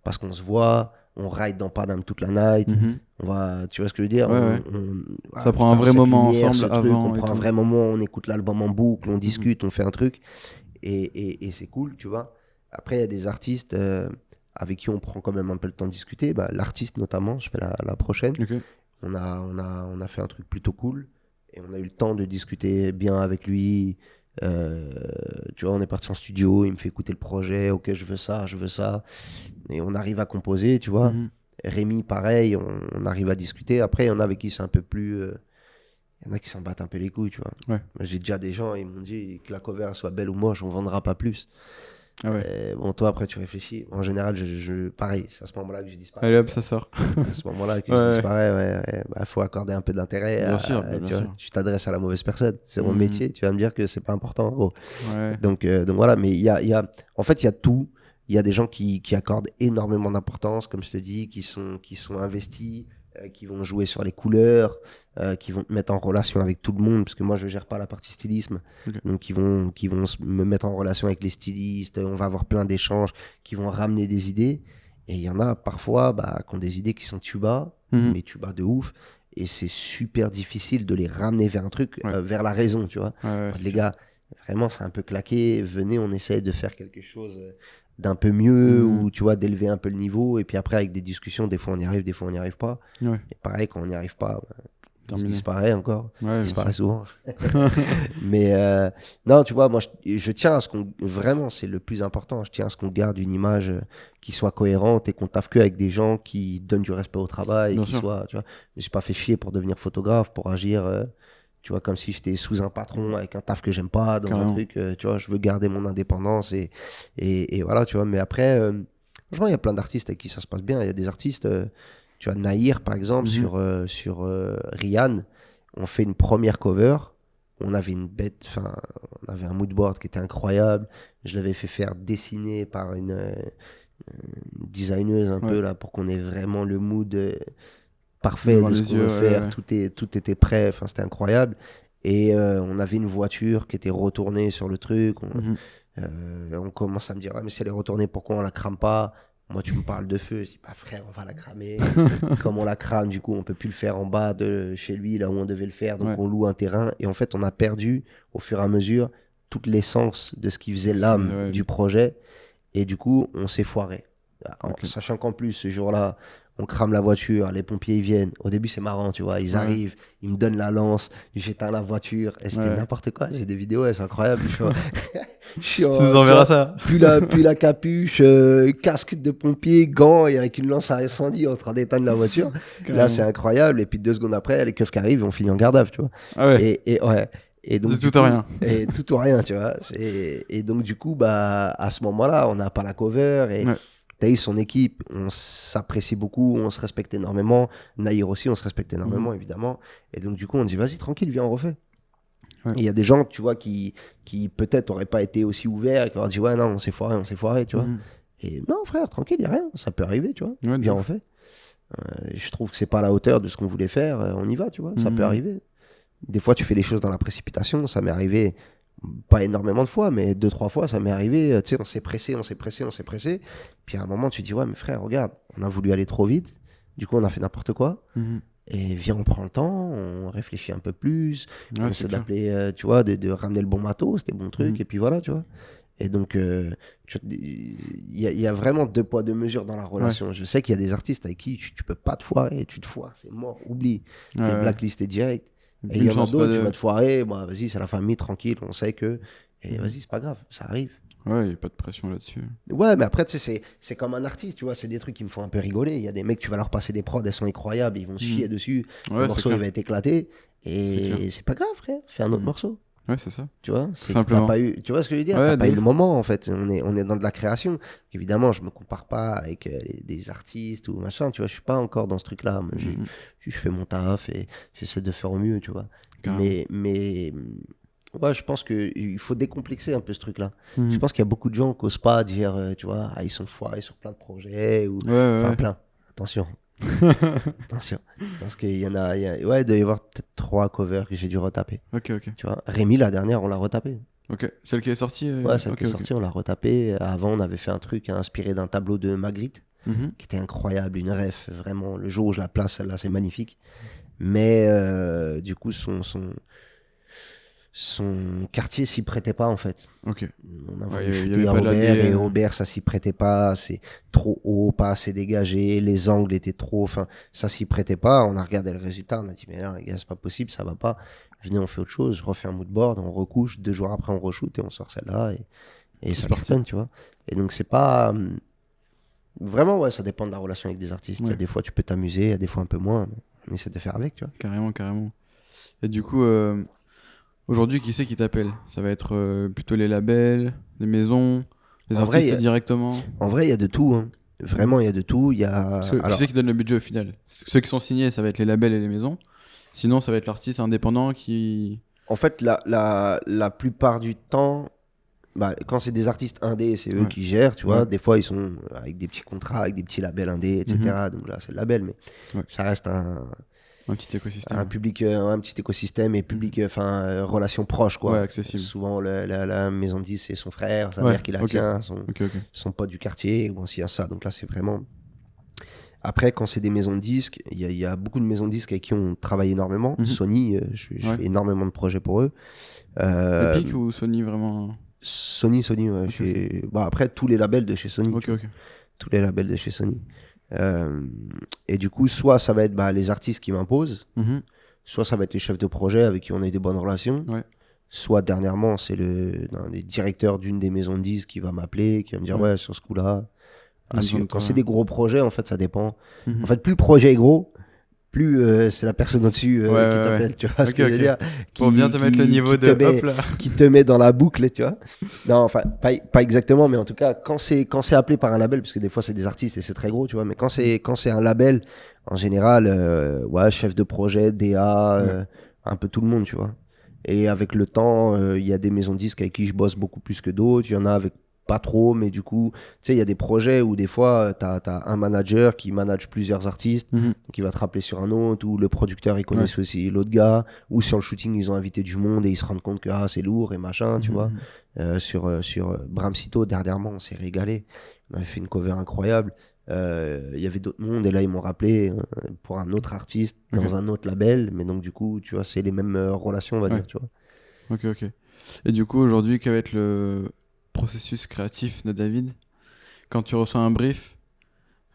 Parce qu'on se voit, on ride dans Paname toute la night, on va, tu vois ce que je veux dire, ça prend un vrai moment ensemble avant. On prend un vrai moment, on écoute l'album en boucle, on discute, on fait un truc. Et c'est cool, tu vois. Après, il y a des artistes avec qui on prend quand même un peu le temps de discuter. L'artiste notamment, je fais la prochaine. On a fait un truc plutôt cool. Et on a eu le temps de discuter bien avec lui. Tu vois, on est parti en studio, il me fait écouter le projet. Ok, je veux ça. Et on arrive à composer, tu vois. Rémi, pareil, on arrive à discuter. Après, il y en a avec qui c'est un peu plus... Il y en a qui s'en battent un peu les couilles, tu vois. J'ai déjà des gens, ils m'ont dit que la cover soit belle ou moche, on vendra pas plus. Bon, toi, après, tu réfléchis. En général, pareil, c'est à ce moment-là que je disparais. Allez hop, ça sort. À ce moment-là que je disparais, faut accorder un peu d'intérêt. Bien sûr. Tu t'adresses à la mauvaise personne. C'est mon métier, tu vas me dire que c'est pas important. Gros. Donc voilà, mais en fait, il y a tout. Il y a des gens qui accordent énormément d'importance, comme je te dis, qui sont investis, qui vont jouer sur les couleurs, qui vont te mettre en relation avec tout le monde, parce que moi je gère pas la partie stylisme, donc ils vont me mettre en relation avec les stylistes, on va avoir plein d'échanges, qui vont ramener des idées, et il y en a parfois qui ont des idées qui sont tuba, mais tuba de ouf, et c'est super difficile de les ramener vers un truc, vers la raison, tu vois. Les gars, vraiment c'est un peu claqué, venez, on essaye de faire quelque chose d'un peu mieux, ou tu vois, d'élever un peu le niveau, et puis après avec des discussions, des fois on y arrive, des fois on n'y arrive pas. Et pareil, quand on n'y arrive pas, Je disparais encore. Ouais, je disparais souvent. Mais non, tu vois, moi, je tiens à ce qu'on... Vraiment, c'est le plus important. Je tiens à ce qu'on garde une image qui soit cohérente et qu'on taffe que avec des gens qui donnent du respect au travail. Tu vois, je ne me suis pas fait chier pour devenir photographe, pour agir... tu vois, comme si j'étais sous un patron avec un taf que j'aime pas, dans un truc, tu vois, je veux garder mon indépendance et voilà, tu vois. Mais après, franchement, il y a plein d'artistes avec qui ça se passe bien. Il y a des artistes, tu vois, Nahir, par exemple, sur Rihanna, on fait une première cover. On avait on avait un moodboard qui était incroyable. Je l'avais fait faire dessiner par une designeuse un peu, là, pour qu'on ait vraiment le mood... parfait de ce qu'on veut faire, tout était prêt, enfin c'était incroyable. Et on avait une voiture qui était retournée sur le truc. On commence à me dire, mais si elle est retournée, pourquoi on la crame pas? Moi, tu me parles de feu. Je dis, frère, on va la cramer. Comme on la crame, du coup, on peut plus le faire en bas de chez lui, là où on devait le faire. Donc, on loue un terrain. Et en fait, on a perdu, au fur et à mesure, toute l'essence de ce qui faisait l'âme du projet. Et du coup, on s'est foiré. Sachant qu'en plus, ce jour-là, on crame la voiture, les pompiers ils viennent. Au début, c'est marrant, tu vois. Ils arrivent, ils me donnent la lance, j'éteins la voiture. Et c'était n'importe quoi. J'ai des vidéos, c'est incroyable. Tu nous enverras ça. Puis la capuche, casque de pompier, gants et avec une lance à incendie en train d'éteindre la voiture. Là, c'est incroyable. Et puis 2 secondes après, les keufs qui arrivent, on finit en garde à vue, tu vois. Ah ouais. Et donc, de tout ou rien. Et tout ou rien, tu vois. Et donc, du coup, à ce moment-là, on n'a pas la cover. Et Taïs, son équipe, on s'apprécie beaucoup, on se respecte énormément. Nahir aussi, on se respecte énormément, évidemment. Et donc, du coup, on dit, vas-y, tranquille, viens, on refait. Il y a des gens, tu vois, qui peut-être n'auraient pas été aussi ouverts et qui auraient dit, ouais, non, on s'est foiré, tu vois. Et non, frère, tranquille, il n'y a rien, ça peut arriver, tu vois. Viens, on refait. Je trouve que c'est pas à la hauteur de ce qu'on voulait faire, on y va, tu vois, ça peut arriver. Des fois, tu fais les choses dans la précipitation, ça m'est arrivé. Pas énormément de fois, mais 2-3 fois, ça m'est arrivé. Tu sais, on s'est pressé. Puis à un moment, tu dis, ouais, mais frère, regarde, on a voulu aller trop vite. Du coup, on a fait n'importe quoi. Et viens, on prend le temps, on réfléchit un peu plus. On essaie d'appeler, tu vois, de ramener le bon matos, des bons trucs. Et puis voilà, tu vois. Et donc, il y a vraiment 2 poids 2 mesures dans la relation. Je sais qu'il y a des artistes avec qui tu peux pas te foirer. Tu te foires, c'est mort, oublie. T'es blacklisté direct. Et il y en a d'autres, tu vas te foirer, vas-y, c'est la famille, tranquille, on sait que... Et vas-y, c'est pas grave, ça arrive. Ouais, il n'y a pas de pression là-dessus. Ouais, mais après, tu sais, c'est comme un artiste, tu vois, c'est des trucs qui me font un peu rigoler. Il y a des mecs, tu vas leur passer des prods, elles sont incroyables, ils vont chier dessus, le morceau, il va être éclaté. Et c'est pas grave, frère, fais un autre morceau. Ouais, c'est ça. Tu vois, simplement. Tu vois ce que je veux dire? T'as pas eu le moment, en fait. On est dans de la création. Évidemment, je me compare pas avec des artistes ou machin, tu vois, je suis pas encore dans ce truc-là. Je fais mon taf et j'essaie de faire au mieux, tu vois. Mais ouais, je pense qu'il faut décomplexer un peu ce truc-là. Je pense qu'il y a beaucoup de gens qui n'osent pas dire, tu vois, ils sont foirés sur plein de projets. Plein. Attention. Attention. Parce qu'il y en a, il doit y avoir peut-être 3 covers que j'ai dû retaper. Ok. Tu vois, Rémi, la dernière, on l'a retapé. Ok. Celle qui est sortie Ouais, celle qui est sortie, on l'a retapé. Avant, on avait fait un truc inspiré d'un tableau de Magritte, qui était incroyable, une ref. Vraiment, le jour où je la place, celle-là, c'est magnifique. Mais du coup, son quartier s'y prêtait pas, en fait. Ok. On a voulu shooter à Aubert, et Aubert, ça s'y prêtait pas. C'est trop haut, pas assez dégagé. Les angles étaient trop... Enfin, ça s'y prêtait pas. On a regardé le résultat. On a dit, mais là, les gars, c'est pas possible, ça va pas. Venez, on fait autre chose. Je refais un moodboard, on recouche. 2 jours après, on reshoot et on sort celle-là. Et ça cartonne, tu vois. Et donc, c'est pas... Vraiment, ouais, ça dépend de la relation avec des artistes. Il y a des fois, tu peux t'amuser. Il y a des fois, un peu moins. On essaie de faire avec, tu vois. Carrément. Et du coup... Aujourd'hui, qui c'est qui t'appelle? Ça va être plutôt les labels, les maisons, les artistes directement? En vrai, il y a de tout. Hein. Vraiment, il y a de tout. Qui c'est qui donne le budget au final? Ceux qui sont signés, ça va être les labels et les maisons. Sinon, ça va être l'artiste indépendant qui... En fait, la plupart du temps, quand c'est des artistes indés, c'est eux qui gèrent, tu vois. Des fois, ils sont avec des petits contrats, avec des petits labels indés, etc. Donc là, c'est le label, mais ça reste un petit écosystème. Un public, un petit écosystème et public, relation proche, quoi. Ouais, accessible. Souvent, la maison de 10, c'est son frère, sa mère qui la tient, son pote du quartier, ou ainsi à ça. Donc là, c'est vraiment... Après, quand c'est des maisons de disques, il y a beaucoup de maisons de disques avec qui on travaille énormément. Sony, je fais énormément de projets pour eux. Epic ou Sony, vraiment? Sony, ouais. Après, tous les labels de chez Sony. Tous les labels de chez Sony. Et du coup, soit ça va être les artistes qui m'imposent, soit ça va être les chefs de projet avec qui on a eu des bonnes relations, soit dernièrement, c'est un des directeurs d'une des maisons de disques qui va m'appeler, qui va me dire ouais, sur ce coup-là. Quand c'est des gros projets, en fait, ça dépend. En fait, plus le projet est gros, plus c'est la personne au-dessus qui t'appelle, tu vois ce que je veux dire, pour bien te mettre le niveau de hop là, qui te met dans la boucle, tu vois. Non, enfin pas exactement, mais en tout cas quand c'est appelé par un label, parce que des fois c'est des artistes et c'est très gros, tu vois, mais quand c'est un label, en général, chef de projet, DA, un peu tout le monde, tu vois. Et avec le temps, il y a des maisons de disques avec qui je bosse beaucoup plus que d'autres. Il y en a avec pas trop, mais du coup, tu sais, il y a des projets où des fois, t'as un manager qui manage plusieurs artistes, donc il va te rappeler sur un autre, ou le producteur, il connaît aussi l'autre gars, ou sur le shooting, ils ont invité du monde et ils se rendent compte que c'est lourd et machin, tu vois. Sur Bram Cito, dernièrement, on s'est régalé. On avait fait une cover incroyable. Il y avait d'autres mondes et là ils m'ont rappelé pour un autre artiste dans un autre label, mais donc du coup tu vois c'est les mêmes relations on va dire, tu vois. Ok. Et du coup aujourd'hui quel va être le processus créatif de David quand tu reçois un brief?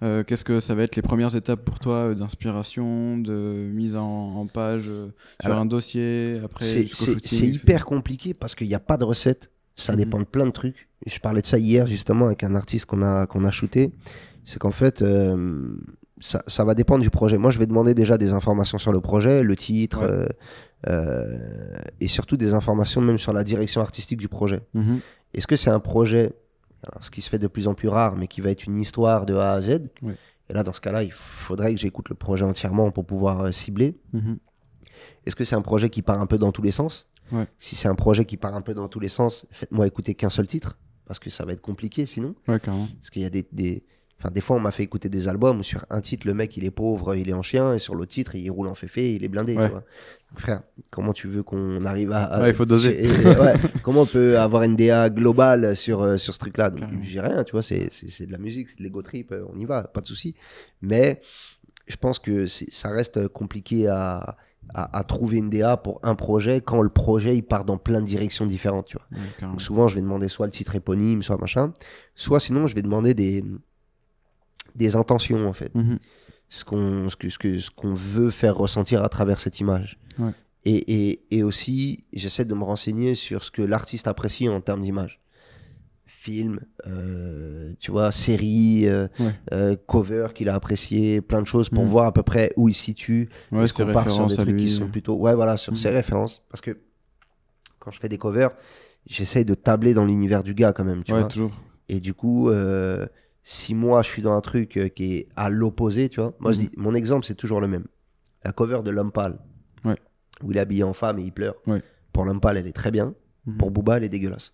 Qu'est-ce que ça va être les premières étapes pour toi d'inspiration, de mise en page sur un dossier après jusqu'au shooting, c'est hyper compliqué parce qu'il n'y a pas de recette, ça dépend de plein de trucs. Je parlais de ça hier justement avec un artiste qu'on a shooté. C'est qu'en fait, ça va dépendre du projet. Moi, je vais demander déjà des informations sur le projet, le titre, et surtout des informations même sur la direction artistique du projet. Est-ce que c'est un projet, alors, ce qui se fait de plus en plus rare, mais qui va être une histoire de A à Z? Et là, dans ce cas-là, il faudrait que j'écoute le projet entièrement pour pouvoir cibler. Est-ce que c'est un projet qui part un peu dans tous les sens? Si c'est un projet qui part un peu dans tous les sens, faites-moi écouter qu'un seul titre, parce que ça va être compliqué sinon. Carrément. Parce qu'il y a des fois, on m'a fait écouter des albums où sur un titre, le mec, il est pauvre, il est en chien, et sur l'autre titre, il roule en féfé, il est blindé. Tu vois. Donc, frère, comment tu veux qu'on arrive à il faut doser. Comment on peut avoir une DA globale sur ce truc-là? Donc, j'ai rien, tu vois, c'est de la musique, c'est de l'ego trip, on y va, pas de souci. Mais je pense que ça reste compliqué à trouver une DA pour un projet quand le projet, il part dans plein de directions différentes, tu vois. Donc, souvent, je vais demander soit le titre éponyme, soit machin, soit sinon, je vais demander des intentions en fait, ce qu'on veut faire ressentir à travers cette image, et aussi j'essaie de me renseigner sur ce que l'artiste apprécie en termes d'image, film, tu vois, série, cover qu'il a apprécié, plein de choses pour voir à peu près où il se situe, est-ce qu'on part sur des trucs qui sont plutôt sur ses références, parce que quand je fais des covers j'essaie de tabler dans l'univers du gars quand même, tu vois, toujours. Et du coup si moi je suis dans un truc qui est à l'opposé, tu vois, moi je dis, mon exemple c'est toujours le même, la cover de L'Homme Pâle, où il est habillé en femme et il pleure, pour L'Homme Pâle elle est très bien, pour Booba elle est dégueulasse,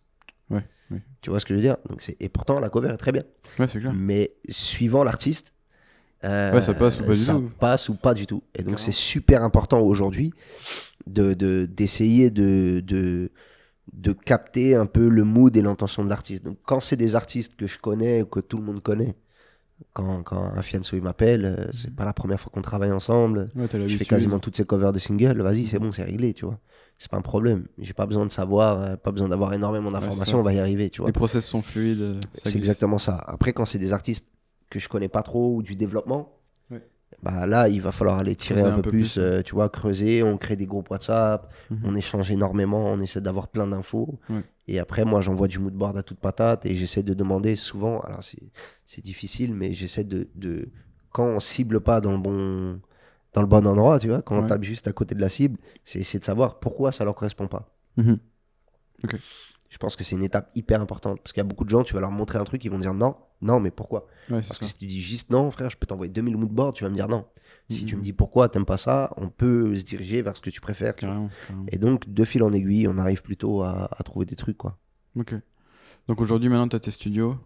tu vois ce que je veux dire. Donc et pourtant la cover est très bien, c'est clair. mais suivant l'artiste ça passe ou pas du tout, et donc c'est super important aujourd'hui d'essayer de capter un peu le mood et l'intention de l'artiste. Donc quand c'est des artistes que je connais ou que tout le monde connaît, quand un fianço il m'appelle, c'est pas la première fois qu'on travaille ensemble, je fais quasiment toutes ces covers de singles, vas-y c'est bon, c'est réglé, tu vois, c'est pas un problème, j'ai pas besoin de savoir, pas besoin d'avoir énormément d'informations, on va y arriver, tu vois. Les process sont fluides, c'est exactement ça. Après quand c'est des artistes que je connais pas trop ou du développement, bah là il va falloir aller tirer un peu plus, tu vois, creuser, on crée des groupes WhatsApp, on échange énormément, on essaie d'avoir plein d'infos, et après moi j'envoie du moodboard à toute patate et j'essaie de demander souvent, alors c'est difficile, mais j'essaie de quand on cible pas dans le bon endroit, tu vois, quand on tape juste à côté de la cible, c'est essayer de savoir pourquoi ça leur correspond pas. Je pense que c'est une étape hyper importante, parce qu'il y a beaucoup de gens, tu vas leur montrer un truc, ils vont dire non, mais pourquoi? Parce que si tu dis juste non, frère, je peux t'envoyer 2000 moodboards, tu vas me dire non. Si tu me dis pourquoi t'aimes pas ça, on peut se diriger vers ce que tu préfères. Carrément. Et donc, de fil en aiguille, on arrive plutôt à trouver des trucs, quoi. Ok. Donc aujourd'hui, maintenant, t'as tes studios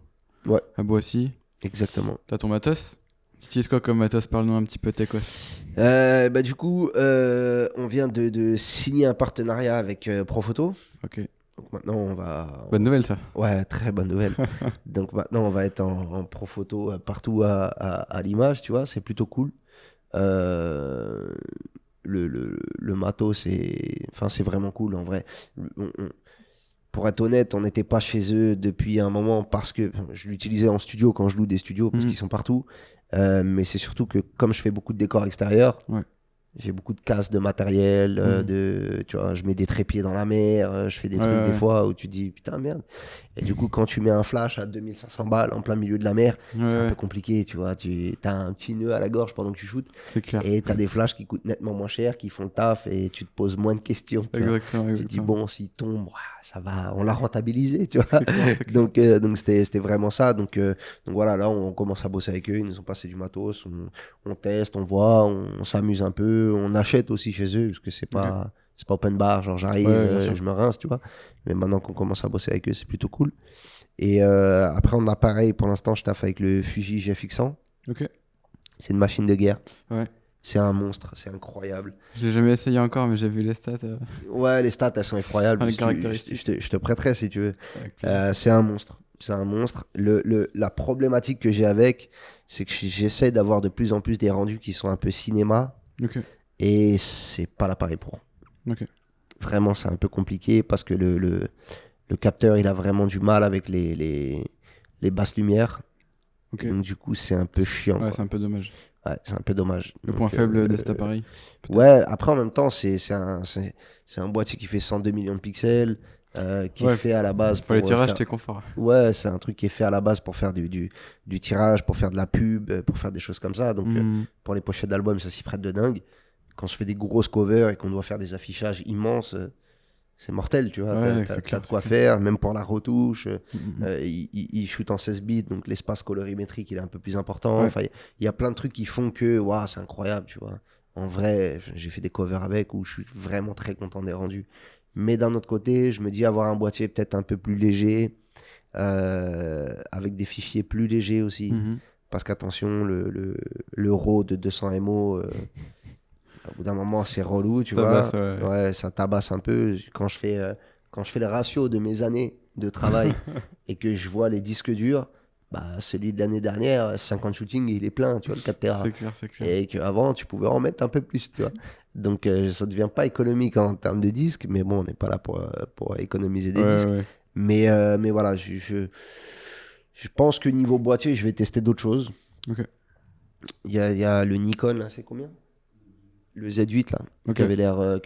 à Boissy. Exactement. T'as ton matos. Tu utilises quoi comme matos? Parle-nous un petit peu de du coup, on vient de signer un partenariat avec Profoto. Ok. Donc maintenant, on va... Bonne nouvelle, ça. Ouais, très bonne nouvelle. Donc maintenant, on va être en Profoto partout à l'image, tu vois, c'est plutôt cool. Le matos, c'est vraiment cool, en vrai. Pour être honnête, on n'était pas chez eux depuis un moment parce que je l'utilisais en studio quand je loue des studios, parce qu'ils sont partout. Mais c'est surtout que comme je fais beaucoup de décors extérieurs, J'ai beaucoup de casse de matériel, tu vois, je mets des trépieds dans la mer, je fais des trucs des fois où tu te dis putain merde. Et du coup, quand tu mets un flash à 2500 balles en plein milieu de la mer, c'est un peu compliqué, tu vois. Tu as un petit nœud à la gorge pendant que tu shootes. C'est clair. Et tu as des flashs qui coûtent nettement moins cher, qui font le taf et tu te poses moins de questions. Exactement. Tu te dis bon, s'il tombe, ça va, on l'a rentabilisé, tu vois. C'est clair. Donc c'était vraiment ça. Donc voilà, là, on commence à bosser avec eux. Ils nous ont passé du matos. On teste, on voit, on s'amuse un peu. On achète aussi chez eux parce que c'est pas open bar, genre j'arrive, je me rince, tu vois. Mais maintenant qu'on commence à bosser avec eux, c'est plutôt cool. Et après, en appareil, pour l'instant, je taffe avec le Fuji GFX100. Ok. C'est une machine de guerre. Ouais. C'est un monstre, c'est incroyable. Je l'ai jamais essayé encore, mais j'ai vu les stats. Ouais, les stats, elles sont effroyables. Les caractéristiques. Je te prêterai si tu veux. C'est un monstre. C'est un monstre. La problématique que j'ai avec, c'est que j'essaie d'avoir de plus en plus des rendus qui sont un peu cinéma. Ok. Et c'est pas l'appareil pro. Ok. Vraiment, c'est un peu compliqué parce que le capteur, il a vraiment du mal avec les basses lumières. Okay. Donc, du coup, c'est un peu chiant. Ouais, c'est un peu dommage. Ouais, c'est un peu dommage. Le point faible de cet appareil. Ouais, après, en même temps, c'est un boîtier qui fait 102 millions de pixels, qui est fait à la base pour les tirages, t'es confort. Ouais, c'est un truc qui est fait à la base pour faire du tirage, pour faire de la pub, pour faire des choses comme ça. Donc, pour les pochettes d'albums, ça s'y prête de dingue. Quand je fais des grosses covers et qu'on doit faire des affichages immenses, c'est mortel, tu vois. Ouais, t'as de quoi faire, même pour la retouche. Il shoot en 16 bits, donc l'espace colorimétrique, il est un peu plus important. Ouais. Enfin, il y a plein de trucs qui font que c'est incroyable, tu vois. En vrai, j'ai fait des covers avec où je suis vraiment très content des rendus. Mais d'un autre côté, je me dis avoir un boîtier peut-être un peu plus léger, avec des fichiers plus légers aussi. Parce qu'attention, le RAW de 200 MO... au bout d'un moment, c'est relou, tu vois. Ouais, ça tabasse un peu. Quand je fais le ratio de mes années de travail et que je vois les disques durs, celui de l'année dernière, 50 shootings, il est plein, tu vois, le 4 Tera. C'est clair. Et qu'avant, tu pouvais en mettre un peu plus, tu vois. Donc, ça ne devient pas économique en termes de disques, mais bon, on n'est pas là pour économiser des disques. Ouais. Mais voilà, je pense que niveau boîtier, je vais tester d'autres choses. Ok. Il y a le Nikon, là, c'est combien ? Le Z8 là, qui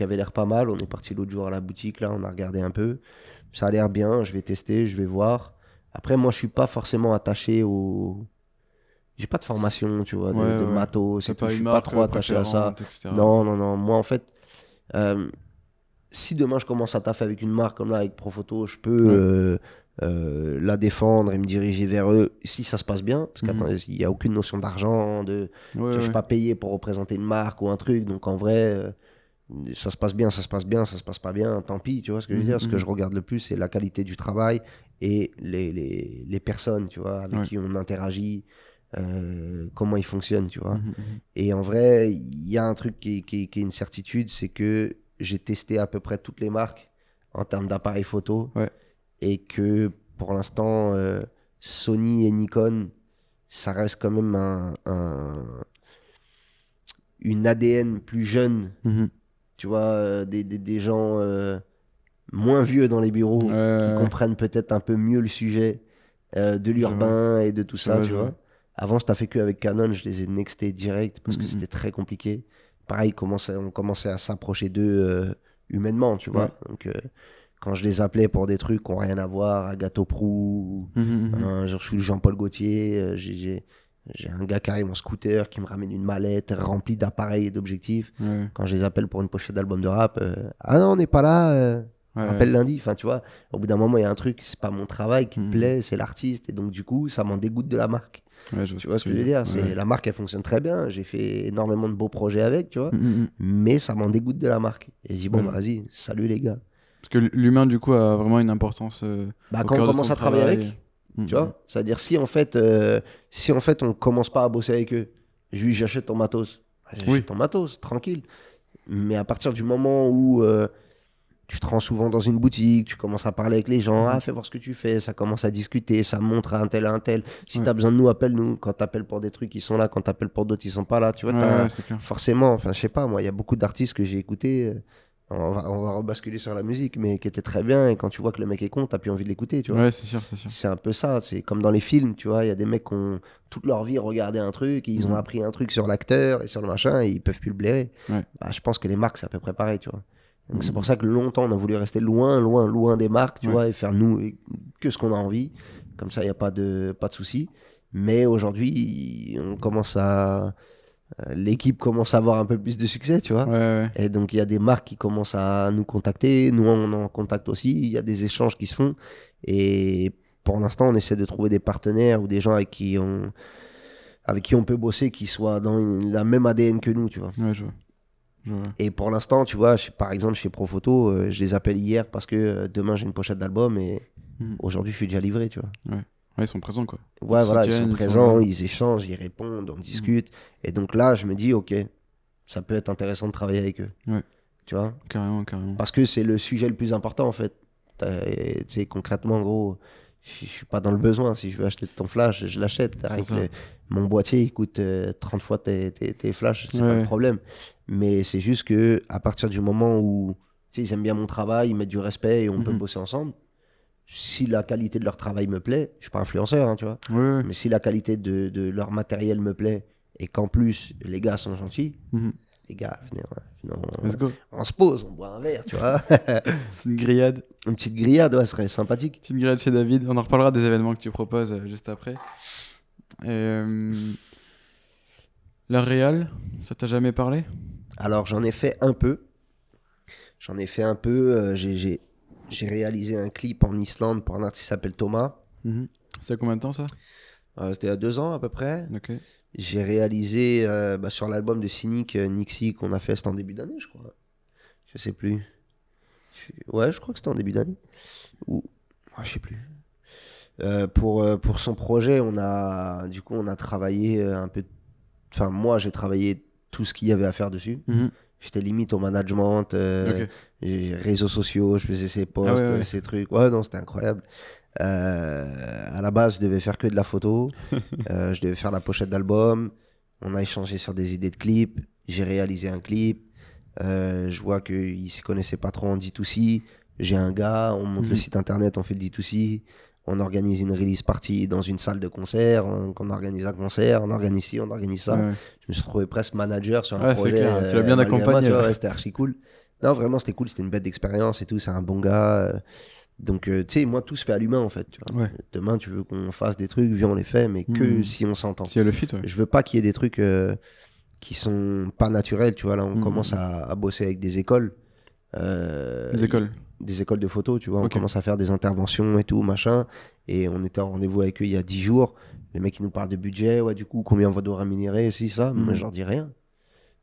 avait l'air pas mal. On est parti l'autre jour à la boutique là, on a regardé un peu. Ça a l'air bien, je vais tester, je vais voir. Après moi je suis pas forcément attaché j'ai pas de formation, tu vois, de matos, je suis pas trop attaché à ça. Etc. Non, moi en fait si demain je commence à taffer avec une marque comme là avec Profoto, je peux la défendre et me diriger vers eux si ça se passe bien, parce qu'il n'y a aucune notion d'argent, je suis pas payé pour représenter une marque ou un truc, donc en vrai ça se passe bien, ça se passe pas bien, tant pis, tu vois ce que je veux dire. Ce que je regarde le plus, c'est la qualité du travail et les personnes, tu vois, avec qui on interagit, comment ils fonctionnent, tu vois. Et en vrai, il y a un truc qui est une certitude, c'est que j'ai testé à peu près toutes les marques en termes d'appareils photo. Et que pour l'instant, Sony et Nikon, ça reste quand même une ADN plus jeune. Tu vois, des gens moins vieux dans les bureaux qui comprennent peut-être un peu mieux le sujet de l'urbain et de tout ça, tu vois. Avant, je t'ai fait qu'avec Canon, je les ai nextés direct parce que c'était très compliqué. Pareil, on commençait à s'approcher d'eux humainement, tu vois. Donc... quand je les appelais pour des trucs qui n'ont rien à voir, à Gâteau Prou, genre je suis Jean-Paul Gaultier, j'ai un gars qui arrive en scooter qui me ramène une mallette remplie d'appareils et d'objectifs. Quand je les appelle pour une pochette d'album de rap, ah non, on n'est pas là, rappelle lundi. Enfin, tu vois, au bout d'un moment, il y a un truc, c'est pas mon travail qui me plaît, c'est l'artiste. Et donc, du coup, ça m'en dégoûte de la marque. Tu vois ce que je veux dire, la marque, elle fonctionne très bien. J'ai fait énormément de beaux projets avec, tu vois, mais ça m'en dégoûte de la marque. Et je dis, bon, vas-y, salut les gars. Parce que l'humain, du coup, a vraiment une importance. Quand on commence à travailler avec, tu vois, c'est-à-dire si en fait, on commence pas à bosser avec eux, juste j'achète ton matos, ton matos, tranquille. Mais à partir du moment où tu te rends souvent dans une boutique, tu commences à parler avec les gens, fais voir ce que tu fais, ça commence à discuter, ça montre à un tel, à un tel. Si tu as besoin de nous, appelle-nous. Quand tu appelles pour des trucs, ils sont là. Quand tu appelles pour d'autres, ils sont pas là. Tu vois, forcément, enfin, je sais pas, moi, il y a beaucoup d'artistes que j'ai écoutés. on va rebasculer sur la musique, mais qui était très bien. Et quand tu vois que le mec est con, t'as plus envie de l'écouter, tu vois. Ouais, c'est sûr, c'est sûr. C'est un peu ça. C'est comme dans les films, tu vois. Il y a des mecs qui ont toute leur vie regardé un truc, et ils ont appris un truc sur l'acteur et sur le machin, et ils peuvent plus le blairer. Ouais. Bah, je pense que les marques, c'est à peu près pareil, tu vois. Donc c'est pour ça que longtemps, on a voulu rester loin des marques, tu vois, et faire nous que ce qu'on a envie. Comme ça, il n'y a pas de souci. Mais aujourd'hui, l'équipe commence à avoir un peu plus de succès, tu vois. Ouais. Et donc, il y a des marques qui commencent à nous contacter. Nous, on en contacte aussi. Il y a des échanges qui se font. Et pour l'instant, on essaie de trouver des partenaires ou des gens avec qui on peut bosser, qui soient dans la même ADN que nous, tu vois. Ouais, je vois. Et pour l'instant, tu vois, par exemple, chez Profoto, je les appelle hier parce que demain, j'ai une pochette d'album et aujourd'hui, je suis déjà livré, tu vois. Ouais, ils sont présents, quoi. Ouais, voilà, ils sont présents, ils échangent, ils répondent, on discute. Et donc là, je me dis, ok, ça peut être intéressant de travailler avec eux. Ouais. Tu vois ? Carrément. Parce que c'est le sujet le plus important, en fait. Tu sais, concrètement, gros, je suis pas dans le besoin. Si je veux acheter ton flash, je l'achète. Mon boîtier, il coûte 30 fois tes flashs, c'est pas le problème. Mais c'est juste que à partir du moment où tu sais, ils aiment bien mon travail, ils mettent du respect et on peut bosser ensemble, si la qualité de leur travail me plaît, je suis pas influenceur, hein, tu vois. Ouais. Mais si la qualité de leur matériel me plaît et qu'en plus les gars sont gentils, les gars, venez, let's go. On se pose, on boit un verre, tu vois. Une grillade. Une petite grillade, ouais, serait sympathique. Petite grillade chez David. On en reparlera des événements que tu proposes juste après. La réal, ça t'a jamais parlé ? Alors j'en ai fait un peu. J'ai réalisé un clip en Islande pour un artiste qui s'appelle Thomas. C'est à combien de temps ça ? C'était il y a 2 ans à peu près. Ok. J'ai réalisé sur l'album de Cynic, Nixie qu'on a fait, c'était en début d'année, je crois. Je sais plus. Ouais, je crois que c'était en début d'année. Ou je sais plus. Pour son projet, on a travaillé un peu. Enfin, moi, j'ai travaillé tout ce qu'il y avait à faire dessus. J'étais limite au management, réseaux sociaux, je faisais ses posts, ses trucs. Ouais, non, c'était incroyable. À la base, je devais faire que de la photo. Je devais faire la pochette d'album. On a échangé sur des idées de clips. J'ai réalisé un clip. Je vois qu'ils ne se connaissaient pas trop en D2C. J'ai un gars, on monte le site internet, on fait le D2C. On organise une release party dans une salle de concert. On organise un concert, on organise ci, on organise ça. Ouais. Je me suis retrouvé presque manager sur un projet. Tu l'as bien accompagné. C'était archi cool. Non, vraiment, c'était cool. C'était une bête d'expérience et tout. C'est un bon gars. Donc, tu sais, moi, tout se fait à l'humain, en fait. Tu vois. Ouais. Demain, tu veux qu'on fasse des trucs, viens, on les fait, mais que si on s'entend. Si il y a le fit, ouais. Je veux pas qu'il y ait des trucs qui sont pas naturels, tu vois. Là, on commence à bosser avec des écoles. Des écoles de photo, tu vois. On commence à faire des interventions et tout, machin. Et on était en rendez-vous avec eux il y a 10 jours. Les mecs, ils nous parlent de budget. Ouais, du coup, combien on va devoir rémunérer, si, ça. Moi, je leur dis rien.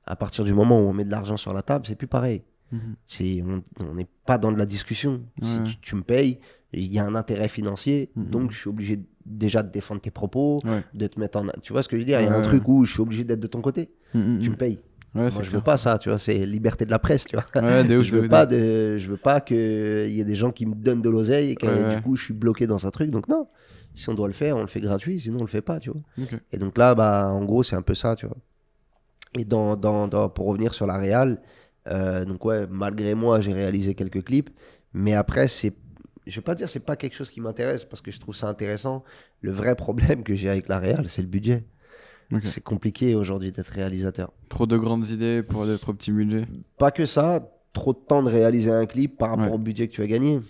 À partir du moment où on met de l'argent sur la table, c'est plus pareil. On n'est pas dans de la discussion. Si tu me payes, il y a un intérêt financier, donc je suis obligé déjà de défendre tes propos, de te mettre en... Tu vois ce que je veux dire ? Il y a un truc où je suis obligé d'être de ton côté. Tu me payes. Moi, je veux pas ça, tu vois, c'est liberté de la presse, tu vois. Je veux pas qu'il y ait des gens qui me donnent de l'oseille et que du coup, je suis bloqué dans un truc. Donc non, si on doit le faire, on le fait gratuit, sinon on le fait pas, tu vois. Et donc là, en gros, c'est un peu ça, tu vois. Et pour revenir sur la réal, donc ouais, malgré moi, j'ai réalisé quelques clips, mais après, je veux pas dire c'est pas quelque chose qui m'intéresse parce que je trouve ça intéressant. Le vrai problème que j'ai avec la réal, c'est le budget. C'est compliqué aujourd'hui d'être réalisateur. Trop de grandes idées pour des trop petits budgets. Pas que ça, trop de temps de réaliser un clip par rapport au budget que tu as gagné.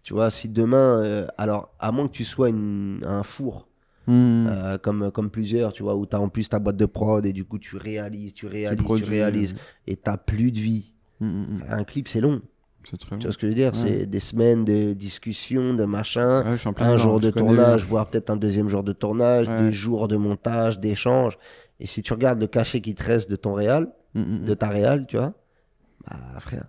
Tu vois, si demain, alors à moins que tu sois un four, comme plusieurs, tu vois, où tu as en plus ta boîte de prod et du coup tu réalises et tu n'as plus de vie. Un clip, c'est long. C'est très long. Tu vois ce que je veux dire ? C'est des semaines de discussion, de machin, un jour de tournage, voire peut-être un deuxième jour de tournage, des jours de montage, d'échange. Et si tu regardes le cachet qui te reste de ton réal, de ta réal, tu vois, frère,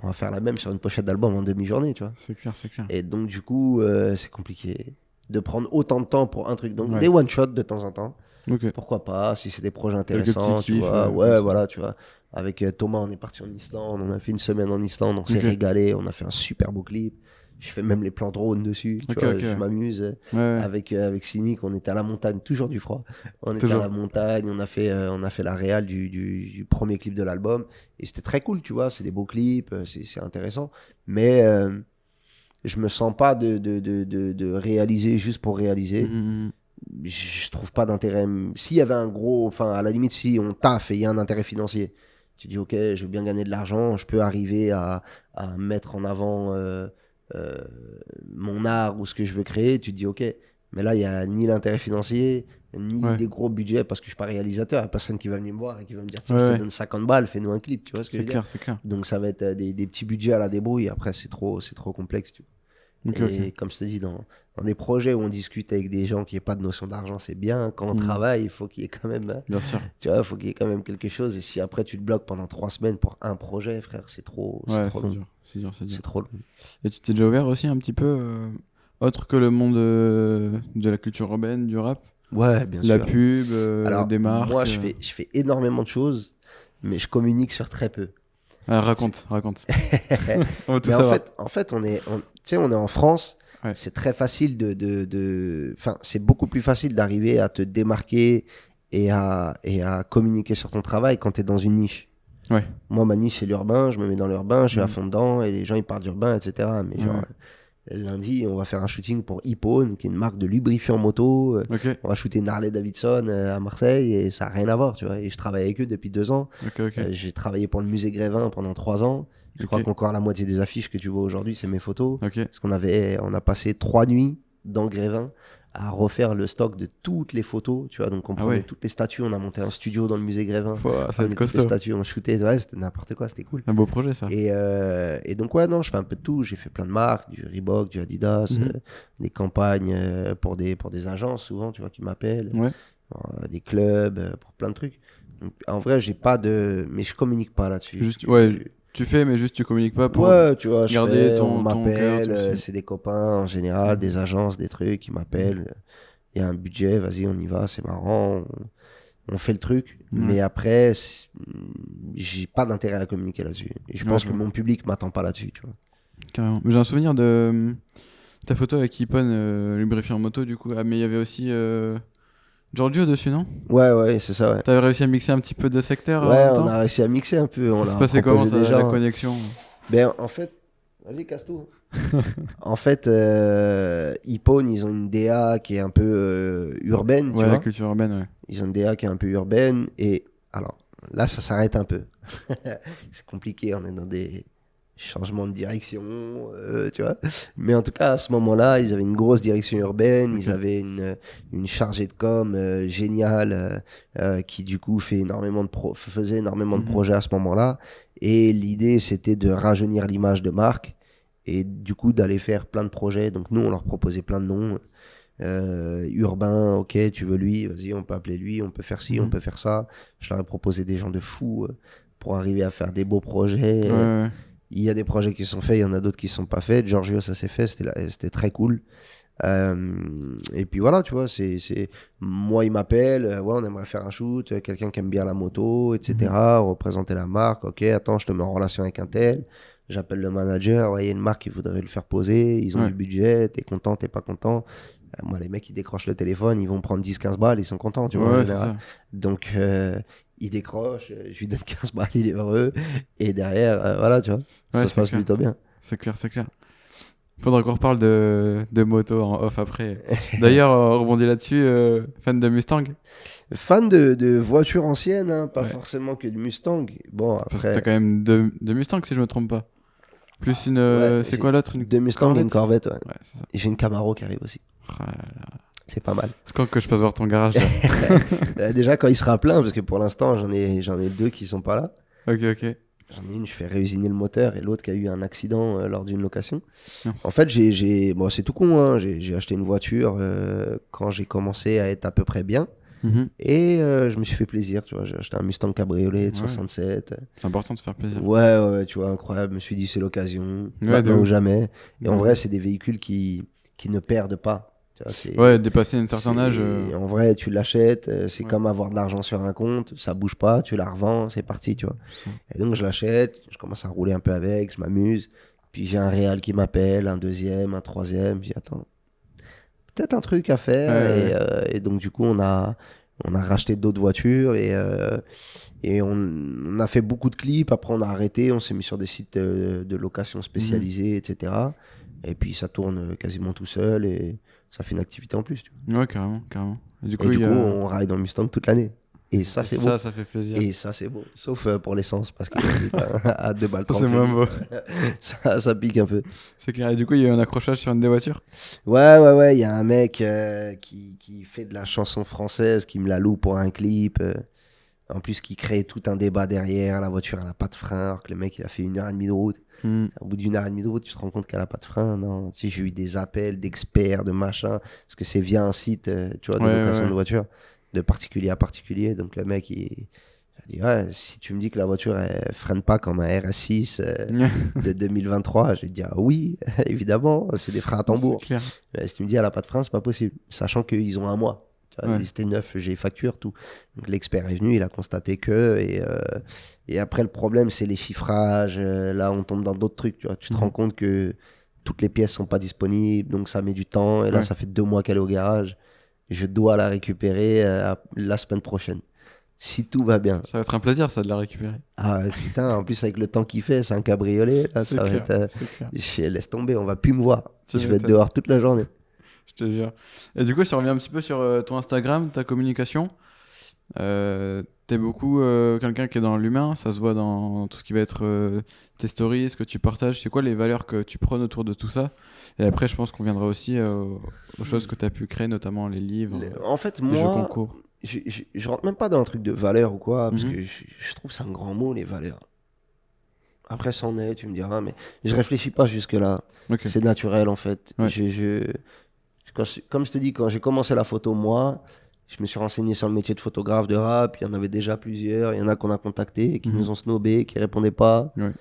on va faire la même sur une pochette d'album en demi-journée, tu vois. C'est clair. Et donc, du coup, c'est compliqué de prendre autant de temps pour un truc. Donc, des one-shots de temps en temps. Pourquoi pas, si c'est des projets intéressants, tu vois. Voilà, tu vois. Avec Thomas, on est parti en Islande, on a fait une semaine en Islande, on s'est régalé, on a fait un super beau clip. Je fais même les plans drone dessus. Tu vois, je m'amuse. Avec Cynic, on était à la montagne, toujours du froid. On était à la montagne, on a fait la réal du premier clip de l'album. Et c'était très cool, tu vois. C'est des beaux clips, c'est intéressant. Mais je me sens pas de réaliser juste pour réaliser. Je trouve pas d'intérêt. S'il y avait un gros, enfin, à la limite, si on taffe et il y a un intérêt financier, tu dis, ok, je veux bien gagner de l'argent, je peux arriver à mettre en avant mon art ou ce que je veux créer, tu te dis, ok. Mais là, il n'y a ni l'intérêt financier, ni des gros budgets, parce que je suis pas réalisateur. Il n'y a personne qui va venir me voir et qui va me dire, tiens, je te donne 50 balles, fais-nous un clip, tu vois ce que je veux dire. C'est clair. Donc ça va être des petits budgets à la débrouille. Après, c'est trop complexe, tu vois. Et comme je te dis, dans des projets où on discute avec des gens qui n'ont pas de notion d'argent, c'est bien. Quand on travaille, il faut qu'il y ait quand même, bien sûr. Tu vois, il faut qu'il y ait quand même quelque chose. Et si après tu te bloques pendant 3 semaines pour un projet, frère, c'est trop long. C'est trop long. Et tu t'es déjà ouvert aussi un petit peu, autre que le monde de la culture urbaine, du rap? Ouais, bien sûr. La pub, des marques. Moi, je fais énormément de choses, mais je communique sur très peu. Alors, raconte. On va tout savoir. En fait, on est en France. Ouais. C'est très facile enfin, c'est beaucoup plus facile d'arriver à te démarquer et à communiquer sur ton travail quand tu es dans une niche. Ouais. Moi, ma niche, c'est l'urbain. Je me mets dans l'urbain, je suis à fond dedans et les gens, ils parlent d'urbain, etc. Mais genre, lundi, on va faire un shooting pour Hippone, qui est une marque de lubrifiant moto. On va shooter une Harley Davidson à Marseille et ça n'a rien à voir, tu vois. Et je travaille avec eux depuis 2 ans. J'ai travaillé pour le musée Grévin pendant 3 ans. Je crois qu'encore la moitié des affiches que tu vois aujourd'hui, c'est mes photos. Parce qu'on a passé 3 nuits dans Grévin à refaire le stock de toutes les photos, tu vois. Donc on prenait toutes les statues, on a monté un studio dans le musée Grévin. Ça va être costaud. Les statues, on shootait, c'était n'importe quoi, c'était cool. Un beau projet, ça. Et donc je fais un peu de tout. J'ai fait plein de marques, du Reebok, du Adidas, des campagnes pour des agences souvent, tu vois, qui m'appellent, des clubs, pour plein de trucs. Donc, en vrai, j'ai pas de, mais je communique pas là-dessus. Tu fais, mais juste tu communiques pas pour tu vois, garder on m'appelle, c'est des copains en général, des agences, des trucs qui m'appellent. Il y a un budget, vas-y, on y va, c'est marrant, on fait le truc. Mais après, j'ai pas d'intérêt à communiquer là-dessus. Et je pense que mon public m'attend pas là-dessus, tu vois. Carrément. J'ai un souvenir de ta photo avec Hippone, lubrifiant moto, du coup. Ah, mais il y avait aussi Giorgio dessus, non? Ouais, c'est ça, ouais. T'avais réussi à mixer un petit peu de secteurs? Ouais, on a réussi à mixer un peu. Ça se passait comment, ça, la connexion? Ben, en fait, vas-y, casse tout. En fait, Hippone, ils ont une DA qui est un peu urbaine, tu vois. La culture urbaine, ouais. Ils ont une DA qui est un peu urbaine. Et alors, là, ça s'arrête un peu. C'est compliqué, on est dans des changements de direction, tu vois. Mais en tout cas, à ce moment-là, ils avaient une grosse direction urbaine, ils avaient une chargée de com géniale qui, du coup, faisait énormément de projets à ce moment-là. Et l'idée, c'était de rajeunir l'image de marque et du coup, d'aller faire plein de projets. Donc, nous, on leur proposait plein de noms. Urbain, ok, tu veux lui, vas-y, on peut appeler lui, on peut faire ci, on peut faire ça. Je leur ai proposé des gens de fous pour arriver à faire des beaux projets. Il y a des projets qui sont faits, il y en a d'autres qui ne sont pas faits. Giorgio, ça s'est fait, c'était très cool. Et puis voilà, tu vois, moi, il m'appelle, on aimerait faire un shoot, quelqu'un qui aime bien la moto, etc., représenter la marque, ok, attends, je te mets en relation avec un tel. J'appelle le manager, il y a une marque qui voudrait le faire poser, ils ont du budget, t'es content, t'es pas content. Moi, les mecs, ils décrochent le téléphone, ils vont prendre 10-15 balles, ils sont contents, tu vois. C'est ça. Donc, il décroche, je lui donne 15 balles, il est heureux. Et derrière, voilà, tu vois, ça se passe plutôt bien. C'est clair. Faudra qu'on reparle de moto en off après. D'ailleurs, on rebondit là-dessus, fan de Mustang? Fan de voitures anciennes, hein, pas forcément que de Mustang. Bon, après... T'as quand même deux Mustang, si je me trompe pas. Plus une... c'est quoi l'autre? Deux Mustang et une Corvette, ouais. C'est ça. Et j'ai une Camaro qui arrive aussi. C'est pas mal. C'est quand que je passe voir ton garage là? Déjà quand il sera plein, parce que pour l'instant j'en ai 2 qui sont pas là. Ok. J'en ai une, je fais réusiner le moteur, et l'autre qui a eu un accident lors d'une location. Merci. En fait, bon, c'est tout con, hein. J'ai acheté une voiture quand j'ai commencé à être à peu près bien. Et je me suis fait plaisir, tu vois. J'ai acheté un Mustang cabriolet de 67. C'est important de se faire plaisir. Ouais, tu vois, incroyable. Je me suis dit, c'est l'occasion, maintenant ou jamais. Et en vrai, c'est des véhicules qui ne perdent pas. Tu vois, dépasser un certain âge. En vrai, tu l'achètes, c'est comme avoir de l'argent sur un compte, ça bouge pas, tu la revends, c'est parti, tu vois. Et donc, je l'achète, je commence à rouler un peu avec, je m'amuse. Puis j'ai un réal qui m'appelle, un deuxième, un troisième. Je dis, attends, peut-être un truc à faire. Et donc, du coup, on a racheté d'autres voitures et on a fait beaucoup de clips. Après, on a arrêté. On s'est mis sur des sites de location spécialisés, etc. Et puis, ça tourne quasiment tout seul et ça fait une activité en plus. Tu vois. Ouais, carrément. Et du coup, on ride en Mustang toute l'année. Et ça, c'est beau. Ça fait plaisir. Et ça, c'est beau. Sauf pour l'essence, parce que à 2 balles 30. C'est moins beau. ça pique un peu. C'est clair. Et du coup, il y a eu un accrochage sur une des voitures ? Ouais. Il y a un mec qui fait de la chanson française, qui me la loue pour un clip. En plus, qui crée tout un débat derrière. La voiture, elle n'a pas de frein, alors que le mec, il a fait 1h30 de route. Au bout d'1h30 de route, tu te rends compte qu'elle n'a pas de frein. Non, tu sais, j'ai eu des appels d'experts, de machin, parce que c'est via un site, tu vois, de location de voiture, de particulier à particulier. Donc le mec, il dit, si tu me dis que la voiture, elle freine pas comme un RS6 de 2023, je vais te dire, oui, évidemment, c'est des freins à tambour. Mais si tu me dis, elle n'a pas de frein, c'est pas possible. Sachant qu'ils ont un mois. C'était neuf, j'ai facture, tout. Donc l'expert est venu, il a constaté que. Et après, le problème, c'est les chiffrages. Là, on tombe dans d'autres trucs. Tu te rends compte que toutes les pièces sont pas disponibles, donc ça met du temps. Et là, ça fait 2 mois qu'elle est au garage. Je dois la récupérer la semaine prochaine. Si tout va bien. Ça va être un plaisir, ça, de la récupérer. Ah putain, en plus, avec le temps qu'il fait, c'est un cabriolet. Là, ça va être. Laisse tomber, on va plus me voir. Je vais être dehors toute la journée. Je te jure. Et du coup, si on revient un petit peu sur ton Instagram, ta communication, t'es beaucoup quelqu'un qui est dans l'humain, ça se voit dans tout ce qui va être tes stories, ce que tu partages. C'est quoi les valeurs que tu prônes autour de tout ça ? Et après, je pense qu'on viendra aussi aux choses que tu as pu créer, notamment les livres, en fait, les jeux concours. Je rentre même pas dans un truc de valeurs ou quoi, parce que je trouve que c'est un grand mot, les valeurs. Après, c'en est, tu me diras, mais je réfléchis pas jusque-là. Okay. C'est naturel, en fait. Ouais. Comme je te dis, quand j'ai commencé la photo, moi, je me suis renseigné sur le métier de photographe de rap. Il y en avait déjà plusieurs. Il y en a qu'on a contactés, qui nous ont snobé, qui répondaient pas. Ouais.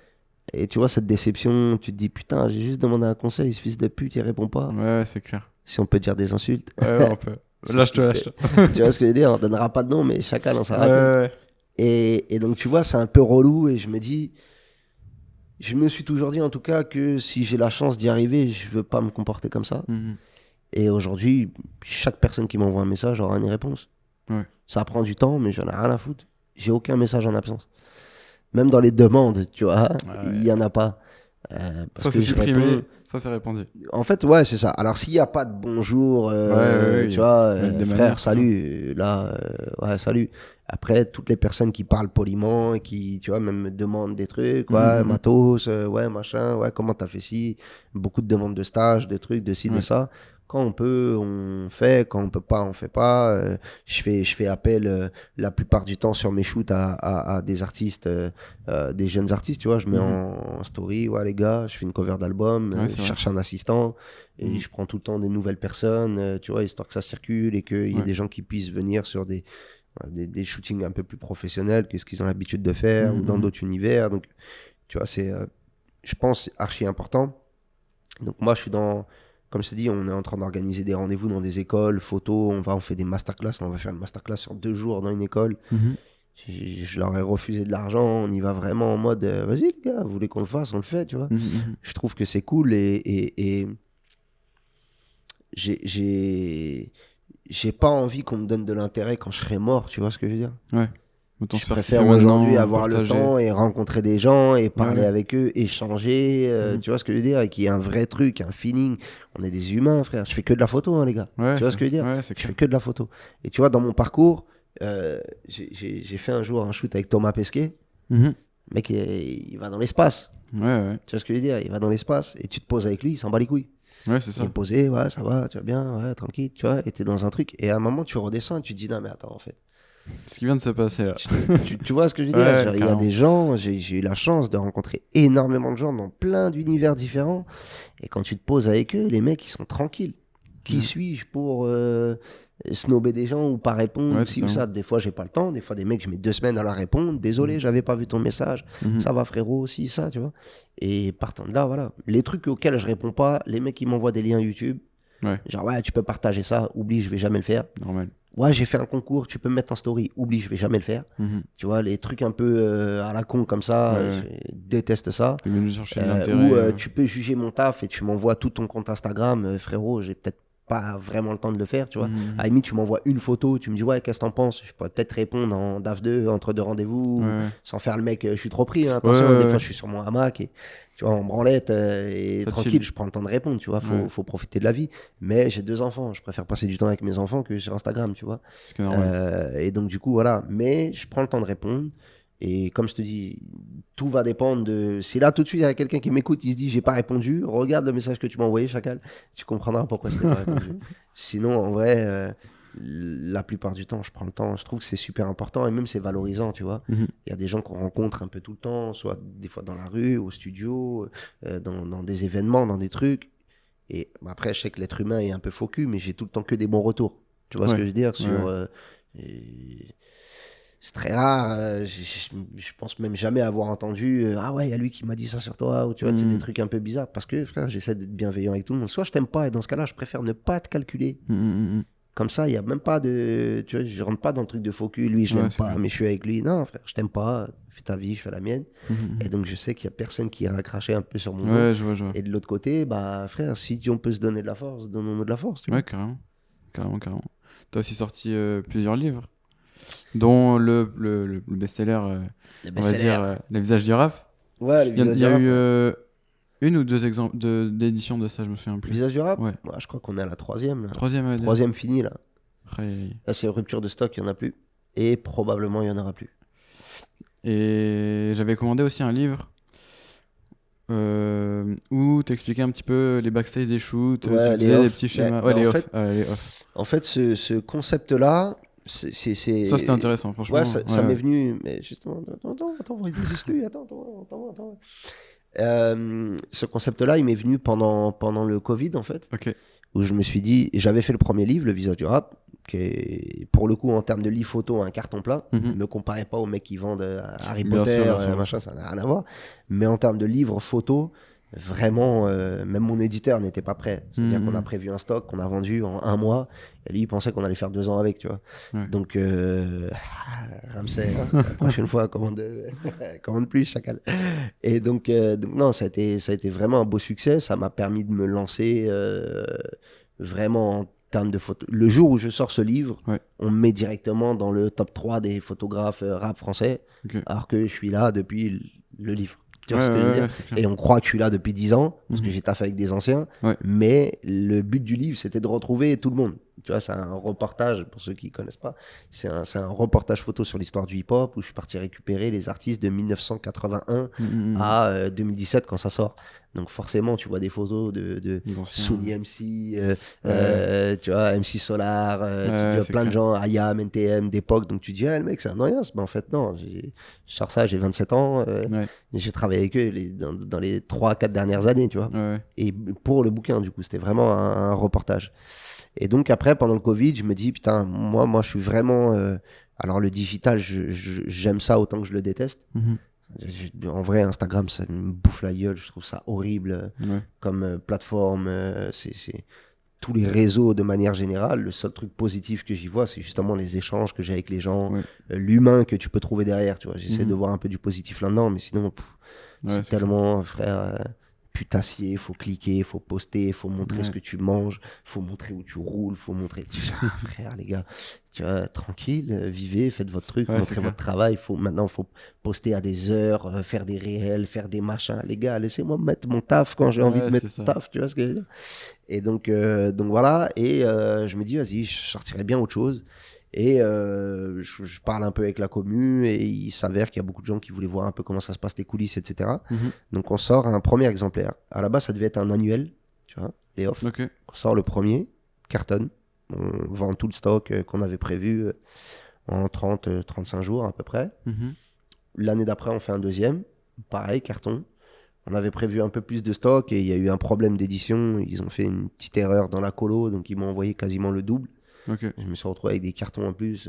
Et tu vois, cette déception, tu te dis, putain, j'ai juste demandé un conseil, ce fils de pute, il répond pas. Ouais, c'est clair. Si on peut dire des insultes. Ouais, on peut. Lâche-toi. Tu vois ce que je veux dire ? On donnera pas de nom, mais chacun dans sa rap. Ouais. Et donc, tu vois, c'est un peu relou. Et je me suis toujours dit, en tout cas, que si j'ai la chance d'y arriver, je veux pas me comporter comme ça. Et aujourd'hui, chaque personne qui m'envoie un message aura une réponse. Ouais. Ça prend du temps, mais j'en ai rien à foutre. J'ai aucun message en absence. Même dans les demandes, tu vois, il y en a pas. Parce ça, c'est supprimé, ça, c'est répondu. En fait, ouais, c'est ça. Alors, s'il n'y a pas de bonjour, tu vois, frère, salut, là, salut. Après, toutes les personnes qui parlent poliment et qui, tu vois, même me demandent des trucs, matos, machin, comment t'as fait ci, beaucoup de demandes de stage, de trucs, de ci, de ça. Quand on peut, on fait. Quand on peut pas, on fait pas. Je fais appel la plupart du temps sur mes shoots à des artistes, des jeunes artistes, tu vois. Je mets en story, les gars, je fais une cover d'album, je cherche un assistant et je prends tout le temps des nouvelles personnes, tu vois, histoire que ça circule et qu'il y ait des gens qui puissent venir sur des shootings un peu plus professionnels que ce qu'ils ont l'habitude de faire ou dans d'autres univers. Donc, tu vois, c'est, je pense, archi important. Donc, moi, je suis dans... Comme je te dis, on est en train d'organiser des rendez-vous dans des écoles, photos, on fait des masterclass. Là, on va faire une masterclass sur 2 jours dans une école. Je leur ai refusé de l'argent, on y va vraiment en mode vas-y les gars, vous voulez qu'on le fasse, on le fait, tu vois. Je trouve que c'est cool et j'ai pas envie qu'on me donne de l'intérêt quand je serai mort, tu vois ce que je veux dire. Ouais. Je préfère aujourd'hui avoir le temps et rencontrer des gens et parler avec eux, échanger, tu vois ce que je veux dire, et qu'il y ait un vrai truc, un feeling. On est des humains, frère. Je fais que de la photo, hein, les gars. Tu vois ce que je veux dire. Je fais que de la photo. Et tu vois, dans mon parcours, j'ai fait un jour un shoot avec Thomas Pesquet. Le mec, il va dans l'espace. Tu vois ce que je veux dire. Il va dans l'espace et tu te poses avec lui, il s'en bat les couilles. Ouais, c'est ça. Il est posé, ça va, tu vas bien, tranquille, tu vois. Et t'es dans un truc. Et à un moment, tu redescends et tu te dis, non, mais attends, en fait. Ce qui vient de se passer là. Tu vois ce que je veux dire. Il y a des gens, j'ai eu la chance de rencontrer énormément de gens dans plein d'univers différents. Et quand tu te poses avec eux, les mecs, ils sont tranquilles. Qui suis-je pour snobber des gens ou pas répondre ou ci ou ça. Des fois, j'ai pas le temps. Des fois, des mecs, je mets 2 semaines à leur répondre. Désolé, j'avais pas vu ton message. Ça va, frérot, aussi, ça, tu vois. Et partant de là, voilà. Les trucs auxquels je réponds pas, les mecs, ils m'envoient des liens YouTube. Genre, tu peux partager ça. Oublie, je vais jamais le faire. Normal. Ouais, j'ai fait un concours, tu peux me mettre en story. Oublie, je vais jamais le faire. Tu vois, les trucs un peu à la con comme ça, je déteste ça. Ou tu peux juger mon taf et tu m'envoies tout ton compte Instagram, frérot, j'ai peut-être pas vraiment le temps de le faire, tu vois. À la limite, tu m'envoies une photo, tu me dis, ouais, qu'est-ce que t'en penses? Je pourrais peut-être répondre en DAF 2, entre deux rendez-vous, sans faire le mec, je suis trop pris, hein, attention, des fois je suis sur mon hamac et tu vois, en branlette et ça tranquille, je prends le temps de répondre, tu vois, faut profiter de la vie. Mais j'ai 2 enfants, je préfère passer du temps avec mes enfants que sur Instagram, tu vois. Et donc, du coup, voilà. Mais je prends le temps de répondre. Et comme je te dis, tout va dépendre de. Si là, tout de suite, il y a quelqu'un qui m'écoute, il se dit, j'ai pas répondu, regarde le message que tu m'as envoyé, Chacal, tu comprendras pourquoi je t'ai pas répondu. Sinon, en vrai, la plupart du temps, je prends le temps. Je trouve que c'est super important et même c'est valorisant, tu vois. Il y a des gens qu'on rencontre un peu tout le temps, soit des fois dans la rue, au studio, dans des événements, dans des trucs. Et après, je sais que l'être humain est un peu faux cul, mais j'ai tout le temps que des bons retours. Tu vois ce que je veux dire sur. C'est très rare. Je pense même jamais avoir entendu ah ouais, il y a lui qui m'a dit ça sur toi. Ou tu vois, c'est des trucs un peu bizarres. Parce que, frère, j'essaie d'être bienveillant avec tout le monde. Soit je t'aime pas, et dans ce cas-là, je préfère ne pas te calculer. Comme ça, il n'y a même pas de. Tu vois, je rentre pas dans le truc de faux cul. Lui, je l'aime pas, mais je suis avec lui. Non, frère, je t'aime pas. Fais ta vie, je fais la mienne. Et donc, je sais qu'il y a personne qui ira cracher un peu sur mon dos. Je vois. Et de l'autre côté, bah, frère, si on peut se donner de la force, donnons-nous de la force. Tu vois. Carrément. T'as aussi sorti plusieurs livres, dont le best-seller, on va dire, Les Visages du Rap. Ouais, Les Visages du Rap. Il y a eu une ou deux exemples d'éditions de ça, je me souviens plus. Visage du Rap. Ouais. Je crois qu'on est à la 3e. Troisième finie, là. Là, c'est rupture de stock, il n'y en a plus. Et probablement, il n'y en aura plus. Et j'avais commandé aussi un livre où t'expliquais un petit peu les backstage des shoots, tu disais des petits schémas. Les off. En fait, ce concept-là, c'est... Ça, c'était intéressant, franchement. Ouais, ça m'est venu... Mais justement, attends, on va des exclus, attends. Ce concept-là, il m'est venu pendant le Covid, en fait. Ok. Où je me suis dit... J'avais fait le premier livre, Le Visage du Rap, qui est, pour le coup, en termes de livre photo, un carton plein. Ne me comparez pas aux mecs qui vendent Harry Potter, machin, ça n'a rien à voir. Mais en termes de livres photo... Vraiment, même mon éditeur n'était pas prêt. C'est-à-dire qu'on a prévu un stock qu'on a vendu en 1 mois. Et lui, il pensait qu'on allait faire 2 ans avec, tu vois. Donc, Ramsey, la prochaine fois, commande plus, Chacal. Et donc non, ça a été vraiment un beau succès. Ça m'a permis de me lancer vraiment en termes de photos. Le jour où je sors ce livre, on me met directement dans le top 3 des photographes rap français, alors que je suis là depuis le livre. Tu vois ce que je veux dire ? Et on croit que je suis là depuis 10 ans, parce que j'ai taffé avec des anciens, mais le but du livre, c'était de retrouver tout le monde. Tu vois, c'est un reportage, pour ceux qui ne connaissent pas, c'est un reportage photo sur l'histoire du hip-hop, où je suis parti récupérer les artistes de 1981 à 2017 quand ça sort. Donc forcément, tu vois des photos de Souni MC, tu vois, MC Solar, tu vois plein de gens, IAM, NTM, d'époque. Donc tu dis, le mec, c'est un noyas. Mais en fait, non, je sors ça, j'ai 27 ans. J'ai travaillé avec eux dans les 3-4 dernières années, tu vois. Et pour le bouquin, du coup, c'était vraiment un reportage. Et donc après, pendant le Covid, je me dis, putain, moi je suis vraiment... alors le digital, j'aime ça autant que je le déteste. En vrai, Instagram, ça me bouffe la gueule. Je trouve ça horrible comme plateforme. C'est tous les réseaux de manière générale. Le seul truc positif que j'y vois, c'est justement les échanges que j'ai avec les gens, l'humain que tu peux trouver derrière. Tu vois, j'essaie de voir un peu du positif là-dedans, mais sinon, c'est tellement, frère... putassier, faut cliquer, faut poster, faut montrer ce que tu manges, faut montrer où tu roules, faut montrer... frère, les gars, tu vois, tranquille, vivez, faites votre truc, montrez votre travail. Maintenant, faut poster à des heures, faire des réels, faire des machins. Les gars, laissez-moi mettre mon taf quand j'ai envie de mettre mon taf, tu vois ce que je veux dire ? Et donc voilà, et je me dis, vas-y, je sortirais bien autre chose. Et je parle un peu avec la commu et il s'avère qu'il y a beaucoup de gens qui voulaient voir un peu comment ça se passe, les coulisses, etc. Donc on sort un premier exemplaire. À la base, ça devait être un annuel, tu vois, les off. On sort le premier, cartonne. On vend tout le stock qu'on avait prévu en 30-35 jours à peu près. L'année d'après, on fait un deuxième. Pareil, carton. On avait prévu un peu plus de stock et il y a eu un problème d'édition. Ils ont fait une petite erreur dans la colo, donc ils m'ont envoyé quasiment le double. Je me suis retrouvé avec des cartons en plus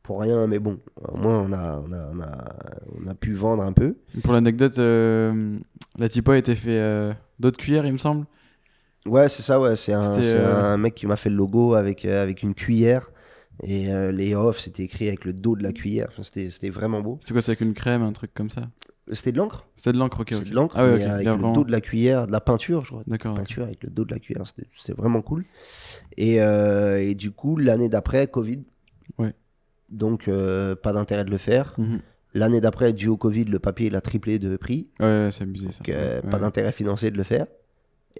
pour rien, mais bon, au moins on a pu vendre un peu. Pour l'anecdote, la typo a été fait d'autres cuillères, il me semble. Ouais, c'est ça, ouais. C'est un mec qui m'a fait le logo avec une cuillère. Et les off, c'était écrit avec le dos de la cuillère. Enfin, c'était vraiment beau. C'est quoi, c'est avec une crème, un truc comme ça? C'était de l'encre. C'était de l'encre, ok. C'était de l'encre, Ah ouais, mais ok. avec Là, le vraiment. dos de la cuillère, de la peinture, je crois. D'accord. Peinture avec le dos de la cuillère. C'était vraiment cool. Et du coup, l'année d'après, Covid. Ouais. Donc, pas d'intérêt de le faire. Mhm. L'année d'après, dû au Covid, le papier, il a triplé de prix. Ouais, c'est abusé ça. Donc, Ouais. pas d'intérêt financier de le faire.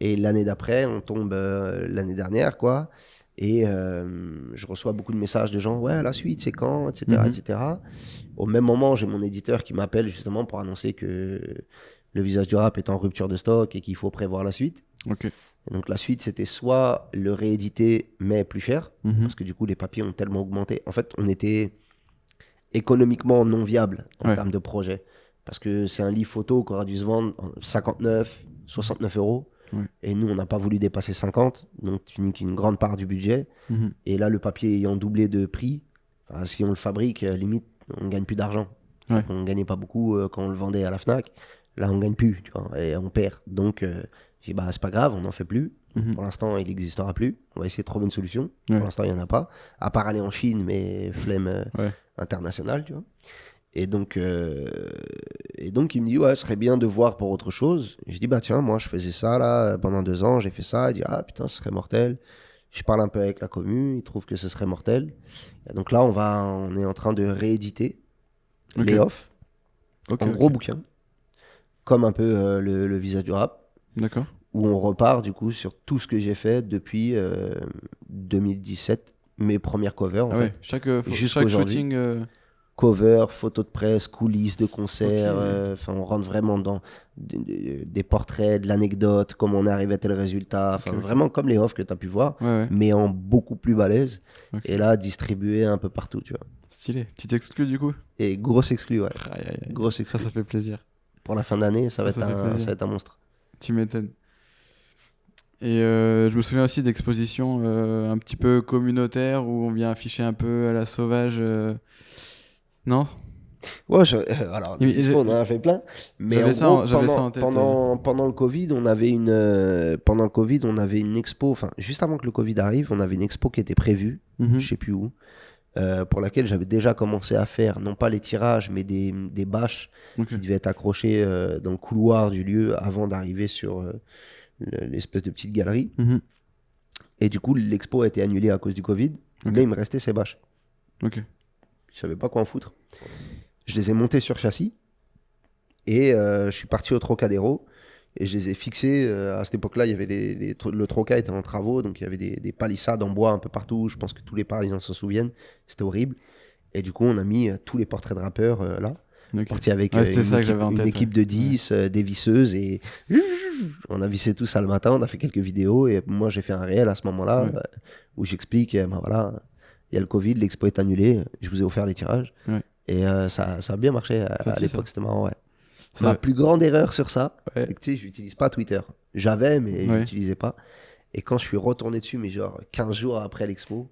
Et l'année d'après, on tombe l'année dernière, quoi. Et je reçois beaucoup de messages de gens, ouais, la suite, c'est quand, etc., Mhm. etc. Au même moment, j'ai mon éditeur qui m'appelle justement pour annoncer que le visage du rap est en rupture de stock et qu'il faut prévoir la suite. Ok. Et donc la suite, c'était soit le rééditer, mais plus cher, Mhm. parce que du coup, les papiers ont tellement augmenté. En fait, on était économiquement non viable en Ouais. termes de projet. Parce que c'est un livre photo qui aura dû se vendre 59, 69 euros. Ouais. Et nous, on n'a pas voulu dépasser 50. Donc, tu niques une grande part du budget. Mhm. Et là, le papier ayant doublé de prix, enfin, si on le fabrique, limite, on ne gagne plus d'argent. Ouais. On ne gagnait pas beaucoup quand on le vendait à la Fnac. Là, on ne gagne plus, tu vois, et on perd. Donc, j'ai dit, bah, c'est pas grave, on n'en fait plus. Mhm. Pour l'instant, il n'existera plus. On va essayer de trouver une solution. Ouais. Pour l'instant, il n'y en a pas. À part aller en Chine, mais flemme Ouais. internationale, tu vois. Et donc, il me dit, ouais, ce serait bien de voir pour autre chose. Et je dis, bah tiens, moi, je faisais ça là pendant 2 ans, j'ai fait ça. Il dit, ah putain, ce serait mortel. Je parle un peu avec la commu, ils trouvent que ce serait mortel. Et donc là, on est en train de rééditer Ok. les off, Ok, en ok. gros bouquin, comme un peu le visage du rap, D'accord. où on repart du coup sur tout ce que j'ai fait depuis 2017, mes premières covers en Ah fait. ouais, chaque Jusqu'à chaque aujourd'hui. shooting. Cover, photos de presse, coulisses de concerts, Ok. enfin on rentre vraiment dans des portraits, de l'anecdote, comment on est arrivé à tel résultat, enfin Ok. vraiment comme les offs que tu as pu voir, Ouais, ouais. mais en beaucoup plus balèze, Ok. et là distribué un peu partout, tu vois. Stylé. Petite exclu du coup. Et grosse exclu, ouais. Aïe, aïe, aïe. Grosse exclu. Ça fait plaisir. Pour la fin d'année, ça va Ça être fait un plaisir. monstre. Tu m'étonnes. Et je me souviens aussi d'expositions un petit peu communautaires où on vient afficher un peu à la sauvage. Non? Ouais, alors, Et- les et expos, j'ai- on en a fait plein, mais J'avais en ça gros, en- j'avais ça en tête, pendant le Covid, on avait une expo, enfin, juste avant que le Covid arrive, on avait une expo qui était prévue, Mhm. je sais plus où, pour laquelle j'avais déjà commencé à faire, non pas les tirages, mais des bâches Ok. qui devaient être accrochées dans le couloir du lieu avant d'arriver sur l'espèce de petite galerie. Mhm. Et du coup, l'expo a été annulée à cause du Covid, Ok. mais il me restait ces bâches. Ok. Je savais pas quoi en foutre. Je les ai montées sur châssis et je suis parti au Trocadéro et je les ai fixés. À cette époque-là, il y avait le Troca était en travaux, donc il y avait des palissades en bois un peu partout. Je pense que tous les Parisiens s'en souviennent. C'était horrible. Et du coup, on a mis tous les portraits de rappeurs là. Ok. Parti avec Ouais, c'était ça que j'avais en une tête, équipe ouais. de 10, des visseuses et on a vissé tout ça le matin. On a fait quelques vidéos et moi j'ai fait un réel à ce moment-là Ouais. où j'explique, ben voilà, il y a le Covid, l'expo est annulée, je vous ai offert les tirages. Ouais. Et ça a bien marché Ça à tue, l'époque, c'était marrant, ouais. Ça- Ma plus grande erreur sur ça, Ouais. c'est que tu sais, j'utilise pas Twitter. J'avais, mais je Ouais. l'utilisais pas. Et quand je suis retourné dessus, mais genre 15 jours après l'expo,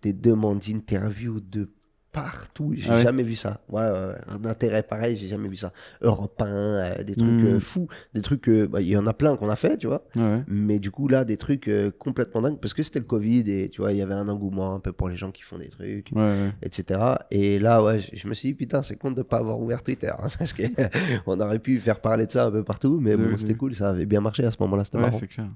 des demandes d'interview de partout. J'ai Ah ouais. jamais vu ça. Ouais, un intérêt pareil, j'ai jamais vu ça. Europe 1, des trucs Mhm. fous. Des trucs, il y en a plein qu'on a fait, tu vois. Ouais, ouais. Mais du coup, là, des trucs complètement dingues. Parce que c'était le Covid et tu vois, il y avait un engouement un peu pour les gens qui font des trucs. Ouais, ouais. Etc. Et là, ouais, je me suis dit, putain, c'est con de ne pas avoir ouvert Twitter. Hein, parce qu'on aurait pu faire parler de ça un peu partout. Mais Oui, bon, oui. c'était cool, ça avait bien marché à ce moment-là, c'était Ouais, marrant. c'est clair.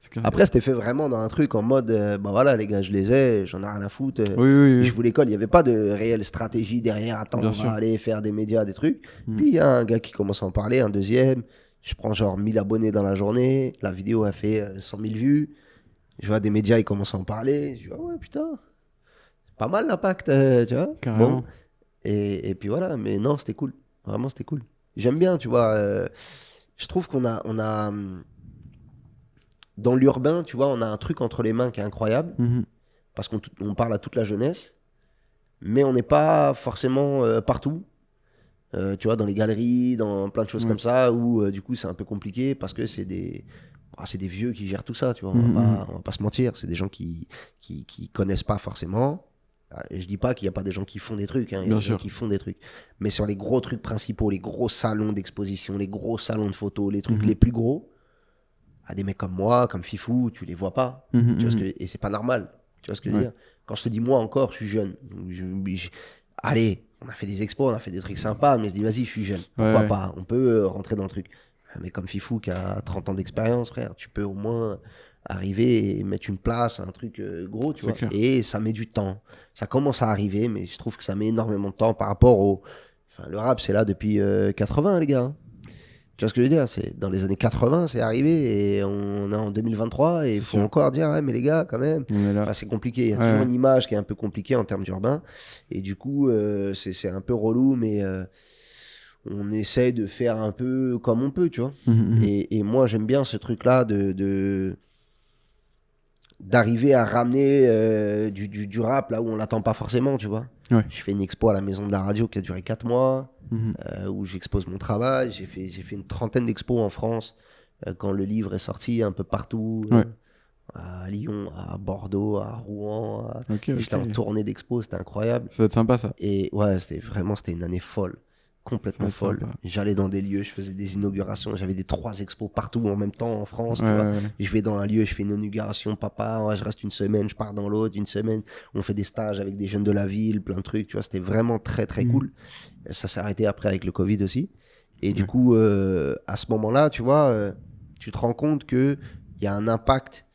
C'est clair. Après, c'était fait vraiment dans un truc en mode, bah voilà, les gars, je les ai, j'en ai rien à foutre. Oui, oui, oui. Je vous les colle. Il n'y avait pas de réelle stratégie derrière. Attends, Bien on sûr. va aller faire des médias, des trucs. Mm. Puis il y a un gars qui commence à en parler, un deuxième. Je prends genre 1000 abonnés dans la journée. La vidéo a fait 100 000 vues. Je vois des médias, ils commencent à en parler. Je dis, ah ouais, putain, c'est pas mal l'impact, tu vois. Carrément. Bon. Et puis voilà, mais non, c'était cool. Vraiment, c'était cool. J'aime bien, tu vois. Je trouve qu'on a dans l'urbain, tu vois, on a un truc entre les mains qui est incroyable. Mhm. Parce qu'on parle à toute la jeunesse. Mais on n'est pas forcément partout. Tu vois, dans les galeries, dans plein de choses Ouais. comme ça, où du coup, c'est un peu compliqué parce que c'est des vieux qui gèrent tout ça, tu vois. Mhm. On va pas se mentir. C'est des gens qui connaissent pas forcément. Et je dis pas qu'il y a pas des gens qui font des trucs, hein. Il y a Bien des gens sûr. qui font des trucs. Mais sur les gros trucs principaux, les gros salons d'exposition, les gros salons de photos, les trucs Mhm. les plus gros, des mecs comme moi, comme Fifou, tu les vois pas. Mhm, Tu vois ce mhm. et c'est pas normal. Tu vois ce que je veux dire? Quand je te dis moi encore, je suis jeune. Donc, allez, on a fait des expos, on a fait des trucs sympas, mais je dis vas-y, je suis jeune. Pourquoi pas? On peut rentrer dans le truc. Mais comme Fifou qui a 30 ans d'expérience, frère, tu peux au moins arriver et mettre une place, un truc gros, tu vois. Clair. Et ça met du temps. Ça commence à arriver, mais je trouve que ça met énormément de temps par rapport au... Enfin, le rap, c'est là depuis 80, les gars. Tu vois ce que je veux dire? C'est dans les années 80, c'est arrivé et on est en 2023 et il faut encore dire, ouais, mais les gars, quand même. Enfin, c'est compliqué. Il y a toujours une image qui est un peu compliquée en termes d'urbain. Et du coup, c'est un peu relou, mais on essaye de faire un peu comme on peut, tu vois. Et moi, j'aime bien ce truc-là d'arriver à ramener du rap là où on l'attend pas forcément, tu vois. Je fais une expo à la Maison de la Radio qui a duré 4 mois, où j'expose mon travail. J'ai fait une trentaine d'expos en France quand le livre est sorti, un peu partout, à Lyon, à Bordeaux, à Rouen. J'étais en tournée d'expos, c'était incroyable. Ça va être sympa, ça. Et ouais, c'était une année folle. Complètement folle. Sympa. J'allais dans des lieux, je faisais des inaugurations, j'avais des 3 expos partout en même temps en France. Tu vois. Je vais dans un lieu, je fais une inauguration, papa, je reste une semaine, je pars dans l'autre, une semaine. On fait des stages avec des jeunes de la ville, plein de trucs. Tu vois, c'était vraiment très très cool. Ça s'est arrêté après avec le Covid aussi. Et du coup, à ce moment-là, tu vois, tu te rends compte qu'il y a un impact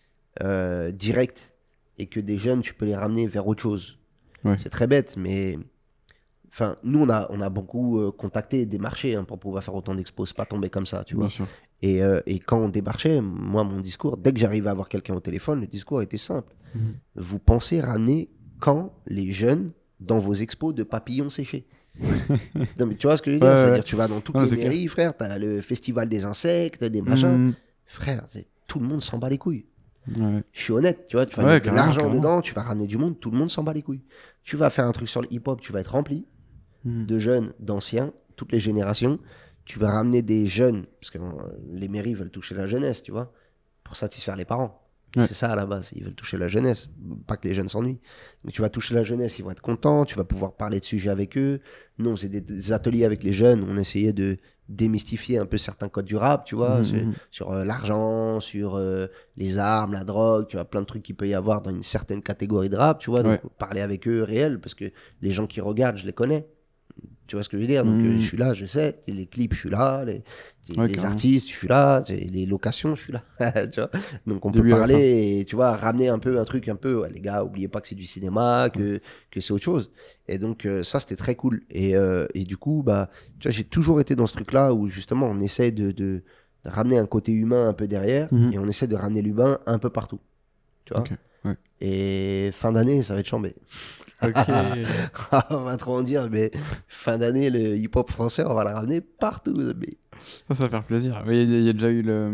direct et que des jeunes, tu peux les ramener vers autre chose. C'est très bête, mais... Enfin, nous, on a beaucoup contacté, démarché pour pouvoir faire autant d'expos. C'est pas tombé comme ça, tu vois. Et quand on démarchait, moi, mon discours, dès que j'arrivais à avoir quelqu'un au téléphone, le discours était simple. Vous pensez ramener quand les jeunes dans vos expos de papillons séchés? Non, mais tu vois ce que je veux dire? C'est-à-dire, tu vas dans toutes les mairies, frère, t'as le festival des insectes, des machins. Frère, tout le monde s'en bat les couilles. Je suis honnête, tu vois, tu vas mettre de l'argent dedans, tu vas ramener du monde, tout le monde s'en bat les couilles. Tu vas faire un truc sur le hip-hop, tu vas être rempli de jeunes, d'anciens, toutes les générations. Tu vas ramener des jeunes, parce que les mairies veulent toucher la jeunesse, tu vois, pour satisfaire les parents. C'est ça à la base, ils veulent toucher la jeunesse, pas que les jeunes s'ennuient. Donc tu vas toucher la jeunesse, ils vont être contents, tu vas pouvoir parler de sujets avec eux. Nous, on faisait des ateliers avec les jeunes, on essayait de démystifier un peu certains codes du rap, tu vois, sur l'argent, sur les armes, la drogue, tu vois, plein de trucs qu'il peut y avoir dans une certaine catégorie de rap, tu vois, donc parler avec eux réel, parce que les gens qui regardent, je les connais. Tu vois ce que je veux dire? Donc, je suis là, je sais. Les clips, je suis là. Les artistes, je suis là. Les locations, je suis là. Tu vois, donc, on peut parler et, tu vois, ramener un peu un truc un peu. Ouais, les gars, oubliez pas que c'est du cinéma, que c'est autre chose. Et donc, ça, c'était très cool. Et du coup, bah, tu vois, j'ai toujours été dans ce truc-là où, justement, on essaie de ramener un côté humain un peu derrière et on essaie de ramener l'humain un peu partout. Tu vois? Et fin d'année, ça va être chambé. On va trop en dire, mais fin d'année, le hip-hop français, on va le ramener partout. Mais... Ça va faire plaisir. Il y a déjà eu la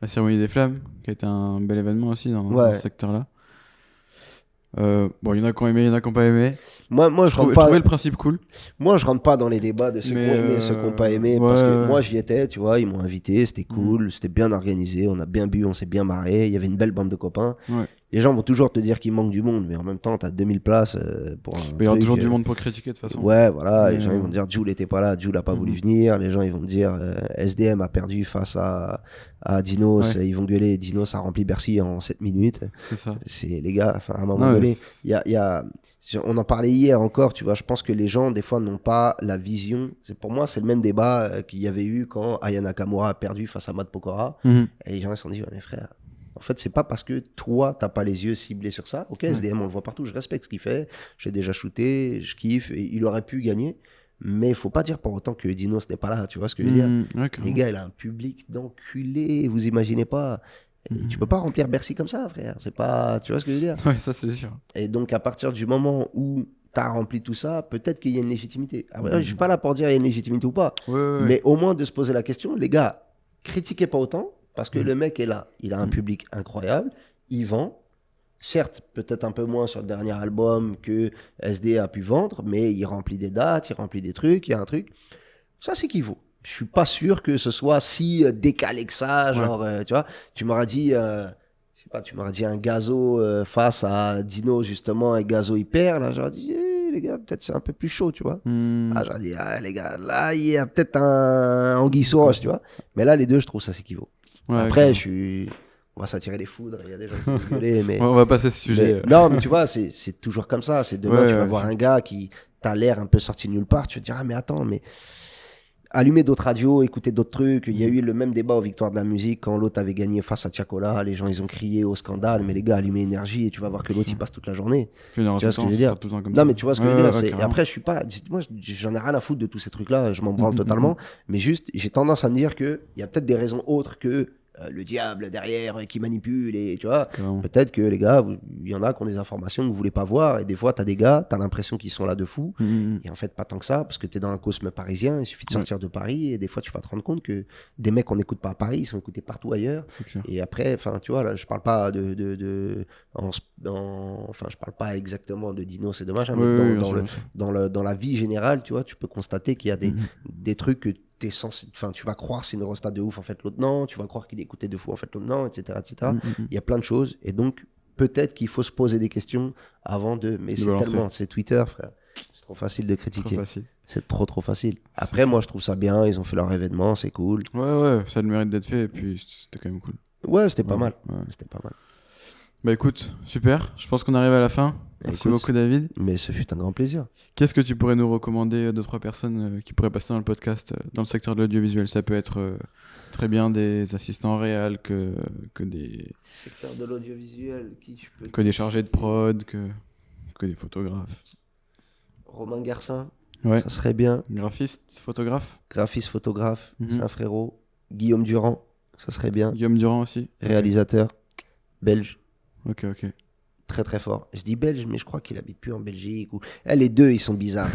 cérémonie des flammes, qui a été un bel événement aussi dans ce secteur-là. Bon, il y en a qui ont aimé, il y en a qui n'ont pas aimé. Moi, je trouvais le principe cool. Moi, je rentre pas dans les débats de ceux qui ont aimé, ceux qui n'ont pas aimé, parce que moi, j'y étais, tu vois, ils m'ont invité, c'était cool, c'était bien organisé, on a bien bu, on s'est bien marré, il y avait une belle bande de copains. Les gens vont toujours te dire qu'il manque du monde, mais en même temps, t'as 2000 places pour un il y aura toujours du monde pour critiquer de toute façon. Ouais, voilà, les gens ils vont dire Jul n'était pas là, Jul n'a pas voulu venir. Les gens ils vont me dire SDM a perdu face à Dinos, ils vont gueuler Dinos a rempli Bercy en 7 minutes. C'est ça. C'est les gars, enfin à un moment donné, on en parlait hier encore, tu vois, je pense que les gens des fois n'ont pas la vision. Pour moi, c'est le même débat qu'il y avait eu quand Aya Nakamura a perdu face à Matt Pokora. Et les gens ils se sont dit, ouais, mais frère, en fait, c'est pas parce que toi, t'as pas les yeux ciblés sur ça. Ok, SDM, on le voit partout, je respecte ce qu'il fait. J'ai déjà shooté, je kiffe, et il aurait pu gagner. Mais il faut pas dire pour autant que Dinos n'est pas là, tu vois ce que je veux dire? Les gars, il a un public d'enculés, vous imaginez pas. Tu peux pas remplir Bercy comme ça, frère. C'est pas, tu vois ce que je veux dire? Ouais, ça c'est sûr. Et donc, à partir du moment où t'as rempli tout ça, peut-être qu'il y a une légitimité. Après, je suis pas là pour dire il y a une légitimité ou pas. Mais au moins de se poser la question, les gars, critiquez pas autant. Parce que le mec est là, il a un public incroyable, il vend, certes peut-être un peu moins sur le dernier album que SD a pu vendre, mais il remplit des dates, il remplit des trucs, il y a un truc, ça c'est qu'il vaut. Je suis pas sûr que ce soit si décalé que ça, genre, tu vois, tu m'auras dit, je sais pas, tu m'auras dit un Gazo face à Dino justement, et Gazo hyper, là j'aurais dit, les gars, peut-être c'est un peu plus chaud, tu vois. J'aurais dit, les gars, là il y a peut-être un anguille sous roche, tu vois. Mais là les deux, je trouve ça s'équivaut. Après, on va s'attirer les foudres, il y a des gens qui vont gueuler, mais... On va passer ce sujet. Non, mais tu vois, c'est toujours comme ça. C'est demain, tu vas voir un gars qui t'a l'air un peu sorti de nulle part, tu vas te dire, ah mais attends, mais... Allumer d'autres radios, écouter d'autres trucs. Il y a eu le même débat aux Victoires de la musique quand l'autre avait gagné face à Tiakola. Les gens, ils ont crié au scandale, mais les gars, allumez énergie et tu vas voir que l'autre, il passe toute la journée. Tu vois ce que je veux dire? Non, mais tu vois ce que je veux dire. Et après, je suis pas. Moi, j'en ai rien à foutre de tous ces trucs-là. Je m'en branle totalement. Mais juste, j'ai tendance à me dire qu'il y a peut-être des raisons autres que le diable derrière qui manipule. Et tu vois, peut-être que les gars, il y en a qui ont des informations que vous voulez pas voir. Et des fois, t'as des gars, t'as l'impression qu'ils sont là de fou. Et en fait, pas tant que ça, parce que t'es dans un cosme parisien. Il suffit de sortir de Paris. Et des fois, tu vas te rendre compte que des mecs qu'on n'écoute pas à Paris, ils sont écoutés partout ailleurs. Et après, enfin, tu vois, là, je parle pas enfin, je parle pas exactement de Dino, c'est dommage, hein, mais dans la vie générale, tu vois, tu peux constater qu'il y a des trucs que t'es censé, enfin, tu vas croire c'est une resta de ouf, en fait, l'autre non, tu vas croire qu'il écoutait de fou, en fait, l'autre non, etc., etc. Il y a plein de choses, et donc, peut-être qu'il faut se poser des questions avant mais c'est Twitter, frère. C'est trop facile de critiquer. C'est trop facile. Après, moi, je trouve ça bien, ils ont fait leur événement, c'est cool. Ouais, ça a le mérite d'être fait, et puis c'était quand même cool. Ouais, c'était pas mal. C'était pas mal. Bah écoute, super, je pense qu'on arrive à la fin. Merci beaucoup David. Mais ce fut un grand plaisir. Qu'est-ce que tu pourrais nous recommander, 2-3 personnes qui pourraient passer dans le podcast dans le secteur de l'audiovisuel? Ça peut être très bien des assistants réels que des... Secteur de l'audiovisuel, que des chargés de prod, que des photographes. Romain Garcin, ouais. Ça serait bien. Graphiste, photographe. Graphiste, photographe, c'est un frérot. Guillaume Durand, ça serait bien. Guillaume Durand aussi. Réalisateur, belge. Ok. Très fort. Je dis belge, mais je crois qu'il habite plus en Belgique. Les deux, ils sont bizarres.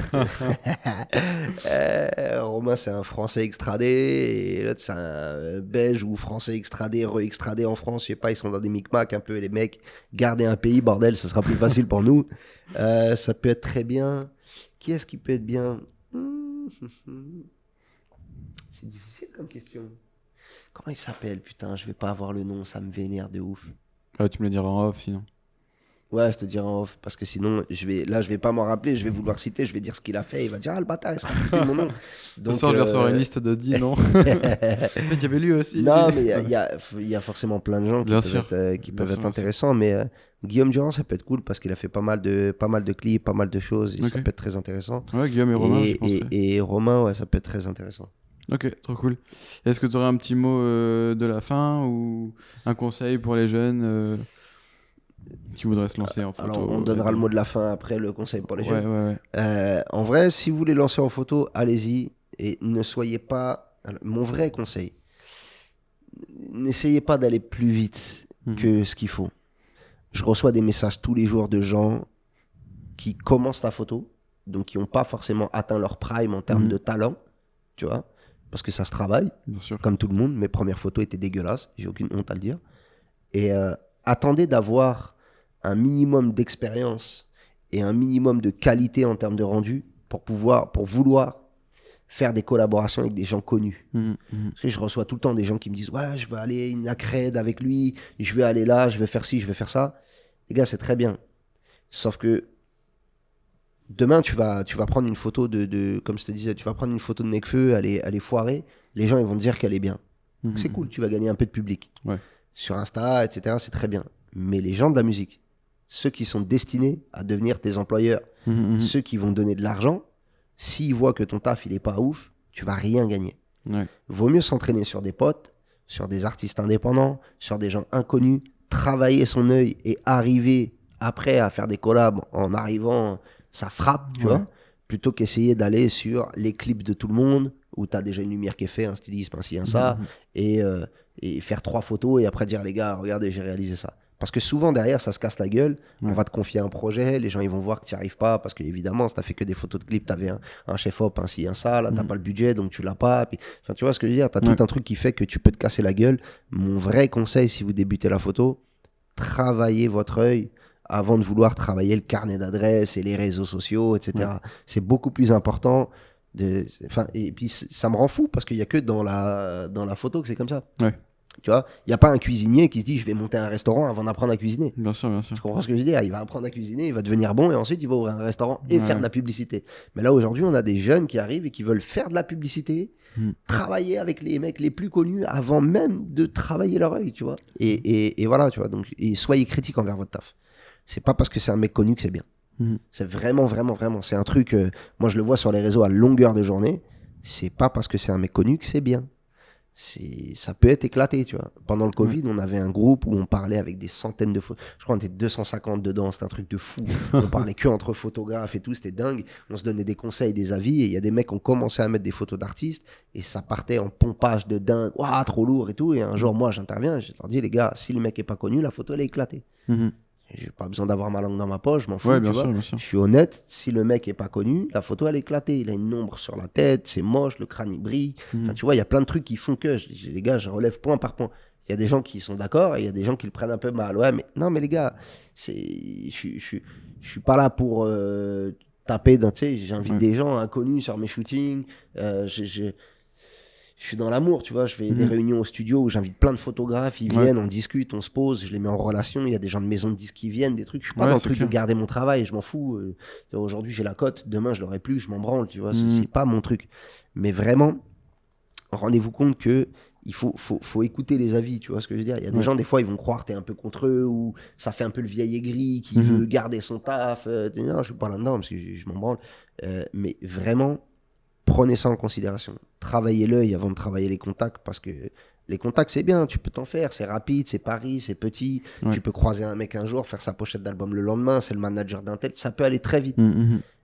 Romain, c'est un Français extradé, et l'autre, c'est un Belge ou Français extradé, re-extradé en France. Je sais pas, ils sont dans des micmacs un peu. Les mecs, gardez un pays, bordel, ça sera plus facile pour nous. Ça peut être très bien. Qui est-ce qui peut être bien? C'est difficile comme question. Comment il s'appelle? Putain, je vais pas avoir le nom, ça me vénère de ouf. Ah, tu me le diras en off sinon. Ouais, je te dirai en off, parce que sinon, je vais pas m'en rappeler, je vais vouloir citer, je vais dire ce qu'il a fait, il va dire, ah le bâtard, il sera plus mon nom. Donc, ce soir, je vais recevoir une liste de 10 noms. Mais il y avait lui aussi. Non, mais il y a forcément plein de gens qui peuvent être intéressants, mais Guillaume Durand, ça peut être cool, parce qu'il a fait pas mal de clips, pas mal de choses, et ça peut être très intéressant. Ouais, Guillaume et Romain, je pense. Et Romain, ouais, ça peut être très intéressant. Ok, trop cool. Est-ce que tu aurais un petit mot de la fin, ou un conseil pour les jeunes qui voudraient se lancer en photo? Alors, on donnera le mot de la fin après, le conseil pour les jeunes. Ouais. En vrai, si vous voulez lancer en photo, allez-y et ne soyez pas... Mon vrai conseil, n'essayez pas d'aller plus vite que ce qu'il faut. Je reçois des messages tous les jours de gens qui commencent la photo, donc qui n'ont pas forcément atteint leur prime en termes de talent, tu vois, parce que ça se travaille, bien sûr. Comme tout le monde. Mes premières photos étaient dégueulasses, j'ai aucune honte à le dire. Et attendez d'avoir un minimum d'expérience et un minimum de qualité en termes de rendu pour vouloir faire des collaborations avec des gens connus. Parce que je reçois tout le temps des gens qui me disent « Ouais, je vais aller une accred avec lui, je vais aller là, je vais faire ci, je vais faire ça. » Les gars, c'est très bien. Sauf que demain, tu vas prendre une photo comme je te disais, tu vas prendre une photo de Nekfeu, elle est foirée, les gens ils vont te dire qu'elle est bien. C'est cool, tu vas gagner un peu de public. Ouais. Sur Insta, etc., c'est très bien. Mais les gens de la musique, ceux qui sont destinés à devenir tes employeurs, ceux qui vont donner de l'argent, s'ils voient que ton taf, il est pas ouf, tu vas rien gagner. Ouais. Vaut mieux s'entraîner sur des potes, sur des artistes indépendants, sur des gens inconnus, travailler son œil et arriver après à faire des collabs en arrivant, ça frappe, tu vois, plutôt qu'essayer d'aller sur les clips de tout le monde, où tu as déjà une lumière qui est faite, un stylisme, ainsi, un ça, et faire 3 photos et après dire, les gars, regardez, j'ai réalisé ça. Parce que souvent, derrière, ça se casse la gueule. On va te confier un projet, les gens, ils vont voir que tu n'y arrives pas, parce qu'évidemment, si tu n'as fait que des photos de clips, tu avais un chef-op, un ci, un ça, là, tu n'as pas le budget, donc tu l'as pas. Puis, tu vois ce que je veux dire? Tu as tout un truc qui fait que tu peux te casser la gueule. Mon vrai conseil, si vous débutez la photo, travaillez votre œil avant de vouloir travailler le carnet d'adresses et les réseaux sociaux, etc. C'est beaucoup plus important. Et puis, ça me rend fou, parce qu'il n'y a que dans la photo que c'est comme ça. Ouais. Tu vois, il n'y a pas un cuisinier qui se dit je vais monter un restaurant avant d'apprendre à cuisiner. Bien sûr, bien sûr. Tu comprends ce que je veux dire? Il va apprendre à cuisiner, il va devenir bon et ensuite il va ouvrir un restaurant et faire de la publicité. Mais là aujourd'hui, on a des jeunes qui arrivent et qui veulent faire de la publicité, travailler avec les mecs les plus connus avant même de travailler leur œil, tu vois. Et voilà, tu vois. Donc, et soyez critiques envers votre taf. C'est pas parce que c'est un mec connu que c'est bien. C'est vraiment, vraiment, vraiment. C'est un truc, moi je le vois sur les réseaux à longueur de journée. C'est pas parce que c'est un mec connu que c'est bien. Ça peut être éclaté, tu vois. Pendant le Covid, on avait un groupe où on parlait avec des centaines de photos. Je crois qu'on était 250 dedans, c'était un truc de fou. On parlait que entre photographes et tout, c'était dingue. On se donnait des conseils, des avis, et il y a des mecs qui ont commencé à mettre des photos d'artistes, et ça partait en pompage de dingue, waouh, trop lourd et tout. Et un jour, moi, j'interviens, je leur dis, les gars, si le mec est pas connu, la photo, elle est éclatée. J'ai pas besoin d'avoir ma langue dans ma poche, je m'en fous. Ouais, tu vois. bien sûr. Je suis honnête, si le mec est pas connu, la photo elle est éclatée. Il a une ombre sur la tête, c'est moche, le crâne il brille. Enfin, tu vois, il y a plein de trucs qui font que, les gars, je relève point par point. Il y a des gens qui sont d'accord et il y a des gens qui le prennent un peu mal. Ouais, mais non, mais les gars, je suis pas là pour taper dans, tu sais, j'invite des gens inconnus sur mes shootings. Je suis dans l'amour, tu vois. Je fais des réunions au studio où j'invite plein de photographes, ils viennent, on discute, on se pose, je les mets en relation. Il y a des gens de maison de disques qui viennent, des trucs. Je suis pas dans le truc de garder mon travail, je m'en fous. Aujourd'hui, j'ai la cote, demain, je l'aurai plus, je m'en branle, tu vois. C'est pas mon truc. Mais vraiment, rendez-vous compte que il faut écouter les avis, tu vois ce que je veux dire. Il y a des gens, des fois, ils vont croire que t'es un peu contre eux ou ça fait un peu le vieil aigri qui veut garder son taf. Non, je suis pas là-dedans parce que je m'en branle. Mais vraiment, prenez ça en considération. Travaillez l'œil avant de travailler les contacts parce que les contacts, c'est bien, tu peux t'en faire, c'est rapide, c'est Paris, c'est petit. Tu peux croiser un mec un jour, faire sa pochette d'album le lendemain, c'est le manager d'un tel, ça peut aller très vite.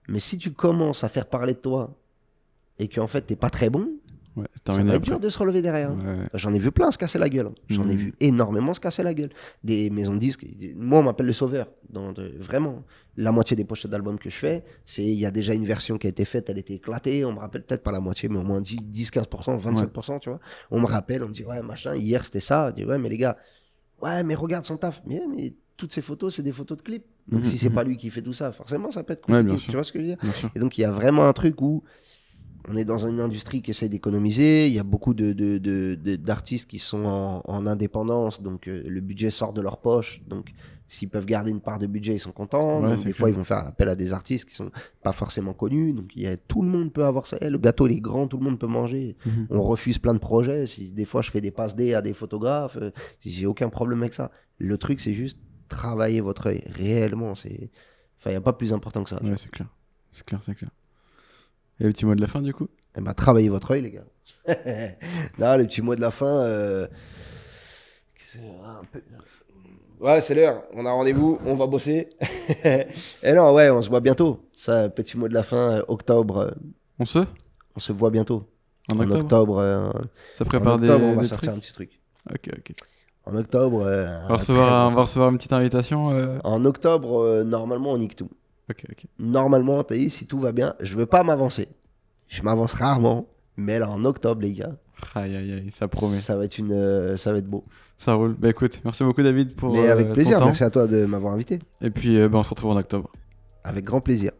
Mais si tu commences à faire parler de toi et qu'en fait, t'es pas très bon, ça va être dur de se relever derrière. J'en ai vu plein se casser la gueule. J'en ai vu énormément se casser la gueule. Des maisons de disques. Moi, on m'appelle le sauveur. Vraiment, la moitié des pochettes d'albums que je fais, il y a déjà une version qui a été faite, elle était éclatée. On me rappelle peut-être pas la moitié, mais au moins 10, 15%, 25%, tu vois. On me rappelle, on me dit, ouais, machin, hier c'était ça. On dit, ouais, mais les gars, ouais, mais regarde son taf. Mais toutes ces photos, c'est des photos de clips. Donc si c'est pas lui qui fait tout ça, forcément, ça peut être compliqué. Tu vois ce que je veux dire? Et donc, il y a vraiment un truc où on est dans une industrie qui essaie d'économiser. Il y a beaucoup d'artistes qui sont en indépendance, donc le budget sort de leur poche. Donc, s'ils peuvent garder une part de budget, ils sont contents. Donc, des fois, ils vont faire appel à des artistes qui sont pas forcément connus. Donc, tout le monde peut avoir ça. Le gâteau, il est grand, tout le monde peut manger. On refuse plein de projets. Des fois, je fais des passes D à des photographes. J'ai aucun problème avec ça. Le truc, c'est juste travailler votre œil réellement. Il n'y a pas plus important que ça. Ouais, c'est clair. C'est clair. Et le petit mot de la fin, du coup? Eh ben, travaillez votre œil, les gars. Là, le petit mot de la fin. Ouais, c'est l'heure. On a rendez-vous, on va bosser. Et non, ouais, on se voit bientôt. Ça, petit mot de la fin, octobre. On se voit bientôt. En octobre. Ça prépare en octobre, on va des sortir trucs. un petit truc. Ok. En octobre. On va recevoir une petite invitation. En octobre, normalement, on nique tout. Ok. Normalement, t'as dit, si tout va bien, je veux pas m'avancer. Je m'avance rarement, mais là, en octobre, les gars. Aïe, ça promet. Ça va être beau. Ça roule. Bah écoute, merci beaucoup David pour Mais avec plaisir, ton temps. merci à toi de m'avoir invité. Et puis on se retrouve en octobre. Avec grand plaisir.